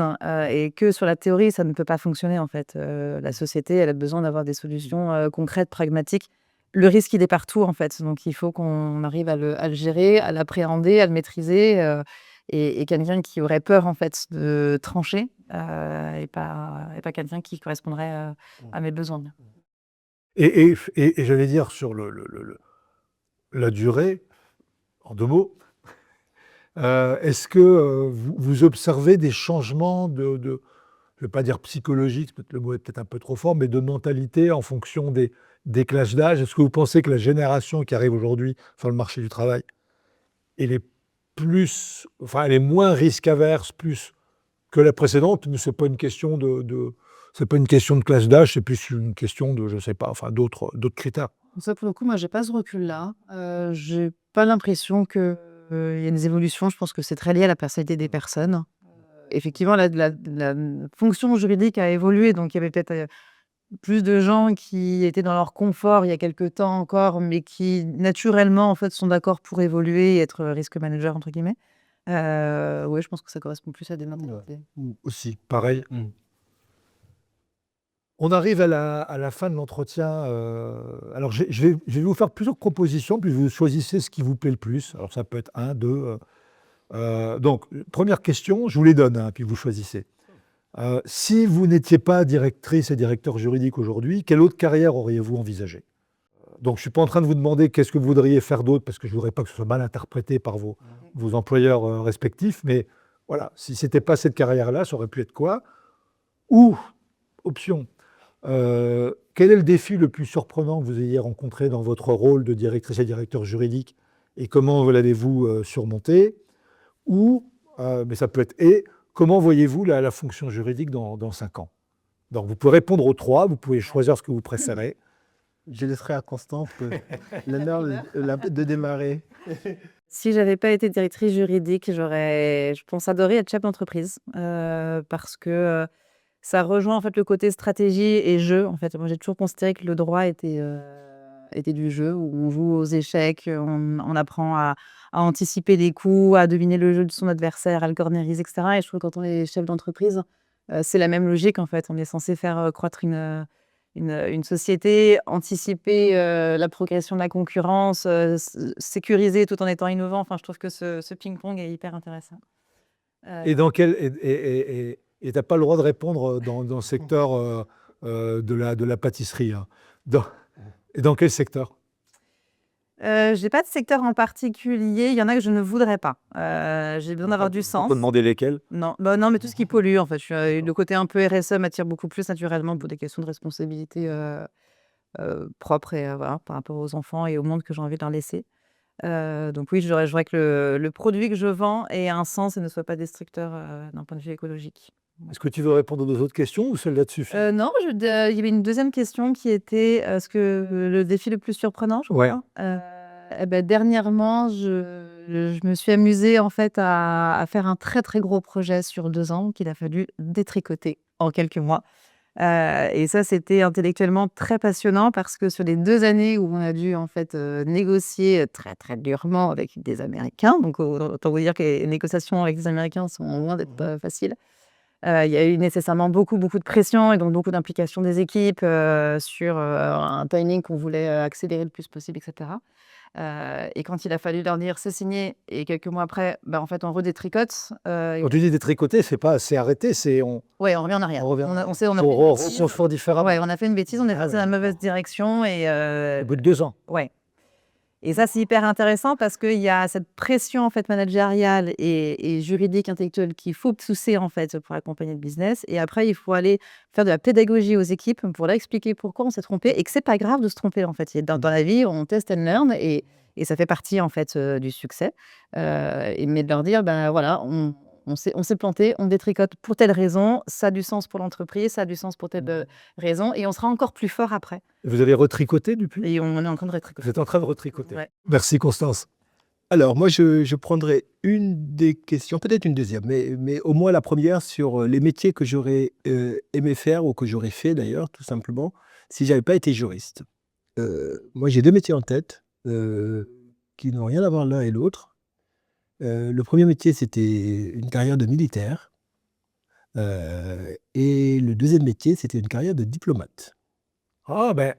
et que sur la théorie, ça ne peut pas fonctionner en fait. La société, elle a besoin d'avoir des solutions concrètes, pragmatiques. Le risque, il est partout en fait. Donc, il faut qu'on arrive à le gérer, à l'appréhender, à le maîtriser. Et quelqu'un qui aurait peur en fait de trancher et pas quelqu'un qui correspondrait à mes besoins. Et j'allais dire sur la durée, en 2 mots, est-ce que vous observez des changements je ne vais pas dire psychologiques, peut-être le mot est peut-être un peu trop fort, mais de mentalité en fonction des classes d'âge? Est-ce que vous pensez que la génération qui arrive aujourd'hui sur le marché du travail, elle est elle est moins risque averse plus que la précédente, mais c'est pas une question c'est pas une question de classe d'âge, c'est plus une question de, je sais pas, enfin d'autres critères. Ça, pour le coup, moi, j'ai pas ce recul-là. J'ai pas l'impression qu'il y a des évolutions. Je pense que c'est très lié à la personnalité des personnes. Effectivement, la fonction juridique a évolué, donc il y avait peut-être plus de gens qui étaient dans leur confort il y a quelque temps encore, mais qui naturellement en fait sont d'accord pour évoluer et être risque manager entre guillemets. Ouais, je pense que ça correspond plus à des mentalités. Aussi. Pareil. On arrive à la fin de l'entretien. Alors, je vais vous faire plusieurs propositions, puis vous choisissez ce qui vous plaît le plus. Alors, ça peut être 1, 2. Donc, première question, je vous les donne, hein, puis vous choisissez. Si vous n'étiez pas directrice et directeur juridique aujourd'hui, quelle autre carrière auriez-vous envisagé? Donc, je ne suis pas en train de vous demander qu'est-ce que vous voudriez faire d'autre, parce que je ne voudrais pas que ce soit mal interprété par vos employeurs respectifs, mais voilà, si ce n'était pas cette carrière-là, ça aurait pu être quoi? Ou, option, quel est le défi le plus surprenant que vous ayez rencontré dans votre rôle de directrice et directeur juridique et comment l'avez-vous surmonté? Ou, mais ça peut être comment voyez-vous la fonction juridique dans 5 ans? Donc vous pouvez répondre aux 3, vous pouvez choisir ce que vous préférez. Je laisserai à Constance l'honneur de démarrer. Si j'avais pas été directrice juridique, j'aurais, je pense, adoré être chef d'entreprise parce que ça rejoint en fait le côté stratégie et jeu. En fait, moi j'ai toujours considéré que le droit était du jeu où on joue aux échecs, on apprend à anticiper les coups, à deviner le jeu de son adversaire, à le corneriser, etc. Et je trouve que quand on est chef d'entreprise, c'est la même logique en fait. On est censé faire croître une société, anticiper la progression de la concurrence, sécuriser tout en étant innovant. Enfin, je trouve que ce ping-pong est hyper intéressant. Et tu n'as pas le droit de répondre dans le secteur de la pâtisserie, hein. Et dans quel secteur? J'ai pas de secteur en particulier. Il y en a que je ne voudrais pas. J'ai besoin d'avoir du On sens. peut demander lesquels? Non, non, mais tout ce qui pollue, en fait. Le côté un peu RSE m'attire beaucoup plus naturellement pour des questions de responsabilité propre et voilà, par rapport aux enfants et au monde que j'ai envie de leur laisser. Donc oui, je voudrais que le produit que je vends ait un sens et ne soit pas destructeur d'un point de vue écologique. Est-ce que tu veux répondre aux autres questions ou celle-là te suffit? Non, il y avait une deuxième question qui était ce que le défi le plus surprenant, je Ouais. crois. Eh ben, dernièrement, je me suis amusée en fait à faire un très très gros projet sur 2 ans qu'il a fallu détricoter en quelques mois. Et ça, c'était intellectuellement très passionnant parce que sur les 2 années où on a dû en fait négocier très très durement avec des Américains, donc autant vous dire que les négociations avec les Américains sont loin d'être faciles. Il y a eu nécessairement beaucoup de pression et donc beaucoup d'implication des équipes sur un timing qu'on voulait accélérer le plus possible, etc. Et quand il a fallu leur dire: «C'est signé» et quelques mois après, en fait, on redétricote, Quand tu dis détricoter, c'est pas c'est arrêté, c'est on ouais, on revient en arrière. on revient. On a fait une Pour bêtise. reconstruire différemment. Ouais, on a fait une bêtise, on est Ah parti ouais, dans la mauvaise d'accord. direction Au bout de 2 ans. ouais. Et ça, c'est hyper intéressant parce qu'il y a cette pression, en fait, managériale et juridique, intellectuelle qu'il faut pousser, en fait, pour accompagner le business. Et après, il faut aller faire de la pédagogie aux équipes pour leur expliquer pourquoi on s'est trompé et que c'est pas grave de se tromper, en fait. Dans la vie, on test and learn et ça fait partie, en fait, du succès. Mais de leur dire, voilà, on s'est planté, on détricote pour telle raison, ça a du sens pour l'entreprise, ça a du sens pour telle raison et on sera encore plus fort après. Vous avez retricoté depuis? Et on est en train de détricoter. Vous êtes en train de retricoter. Ouais. Merci Constance. Alors, moi, je prendrais une des questions, peut-être une deuxième, mais au moins la première sur les métiers que j'aurais aimé faire ou que j'aurais fait d'ailleurs, tout simplement, si j'avais pas été juriste. Moi, j'ai deux métiers en tête qui n'ont rien à voir l'un et l'autre. Le premier métier, c'était une carrière de militaire. Et le deuxième métier, c'était une carrière de diplomate. Ah ben,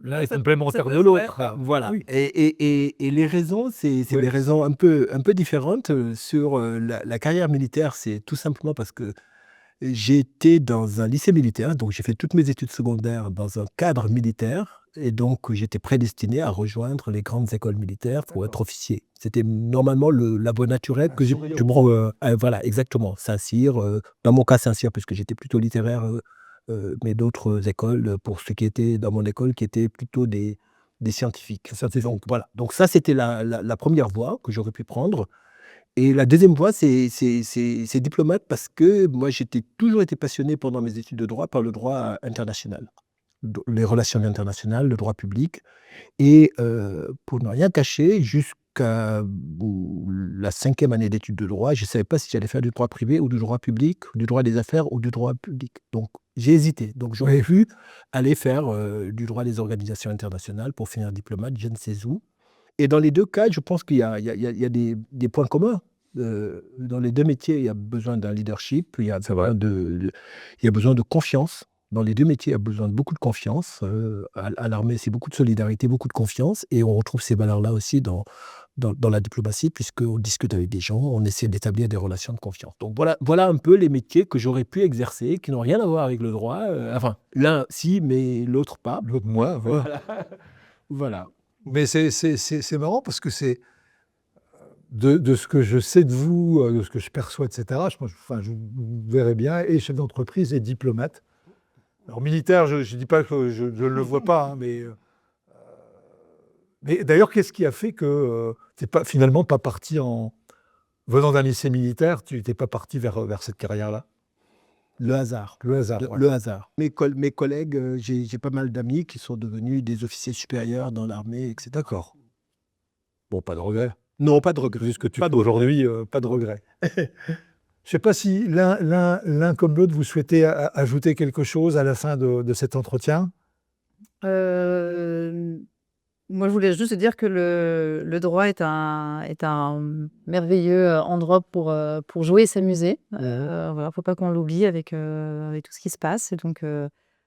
l'un est complémentaire de peut se l'autre. faire. Voilà. Oui. Et les raisons, c'est Oui. des raisons un peu différentes. Sur la carrière militaire, c'est tout simplement parce que j'ai été dans un lycée militaire, donc j'ai fait toutes mes études secondaires dans un cadre militaire, et donc j'étais prédestiné à rejoindre les grandes écoles militaires pour être officier. C'était normalement la voie naturelle que voilà, exactement, Saint-Cyr, dans mon cas Saint-Cyr, puisque j'étais plutôt littéraire, mais d'autres écoles, pour ceux qui étaient dans mon école, qui étaient plutôt des scientifiques. Donc voilà, donc ça c'était la première voie que j'aurais pu prendre. Et la deuxième voie, c'est diplomate parce que moi, j'ai toujours été passionné pendant mes études de droit par le droit international, les relations internationales, le droit public. Et pour ne rien cacher, jusqu'à la 5e année d'études de droit, je ne savais pas si j'allais faire du droit privé ou du droit public, du droit des affaires ou du droit public. Donc, j'ai hésité. Donc, j'aurais pu aller faire du droit des organisations internationales pour finir diplomate, je ne sais où. Et dans les deux cas, je pense qu'il y a des points communs. Dans les deux métiers, il y a besoin d'un leadership, il y a besoin de confiance. Dans les deux métiers, il y a besoin de beaucoup de confiance. À l'armée, c'est beaucoup de solidarité, beaucoup de confiance. Et on retrouve ces valeurs-là aussi dans la diplomatie, puisqu'on discute avec des gens, on essaie d'établir des relations de confiance. Donc voilà un peu les métiers que j'aurais pu exercer, qui n'ont rien à voir avec le droit. Enfin, l'un si, mais l'autre pas. L'autre moi, voilà. Voilà. Mais c'est marrant parce que c'est de ce que je sais de vous, de ce que je perçois, etc. Je vous verrais bien et chef d'entreprise et diplomate. Alors militaire, je ne dis pas que je ne le vois pas, hein, mais d'ailleurs, qu'est-ce qui a fait que tu n'es finalement pas parti venant d'un lycée militaire, tu n'étais pas parti vers cette carrière-là? Le hasard. Le hasard. Le hasard. Mes collègues, j'ai pas mal d'amis qui sont devenus des officiers supérieurs dans l'armée, etc. D'accord. Bon, pas de regret. Non, pas de regret. Vu ce que tu fais aujourd'hui, pas de regret. Je ne sais pas si l'un comme l'autre, vous souhaitez ajouter quelque chose à la fin de cet entretien. Moi, je voulais juste dire que le droit est un merveilleux endroit pour jouer et s'amuser. Voilà, faut pas qu'on l'oublie avec tout ce qui se passe. Et donc,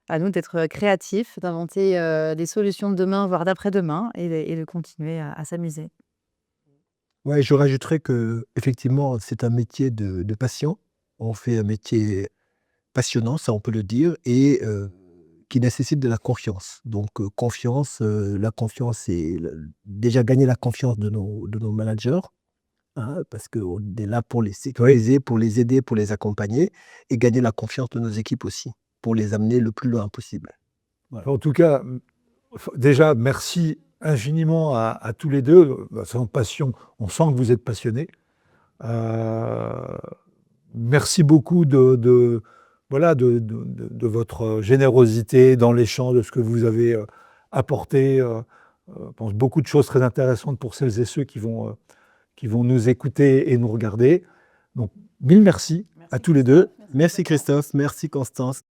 à nous d'être créatifs, d'inventer des solutions de demain, voire d'après-demain, et de continuer à s'amuser. Ouais, je rajouterais que effectivement, c'est un métier de passion. On fait un métier passionnant, ça on peut le dire, et qui nécessite de la confiance. Donc confiance, la confiance, c'est déjà gagner la confiance de nos managers, hein, parce qu'on est là pour les sécuriser, pour les aider, pour les accompagner, et gagner la confiance de nos équipes aussi, pour les amener le plus loin possible. Voilà. En tout cas, déjà, merci infiniment à tous les deux. Sans passion, on sent que vous êtes passionnés. Merci beaucoup de votre générosité dans l'échange, de ce que vous avez apporté. Je pense beaucoup de choses très intéressantes pour celles et ceux qui vont nous écouter et nous regarder. Donc, mille merci à tous les deux. Merci Christophe, merci Constance.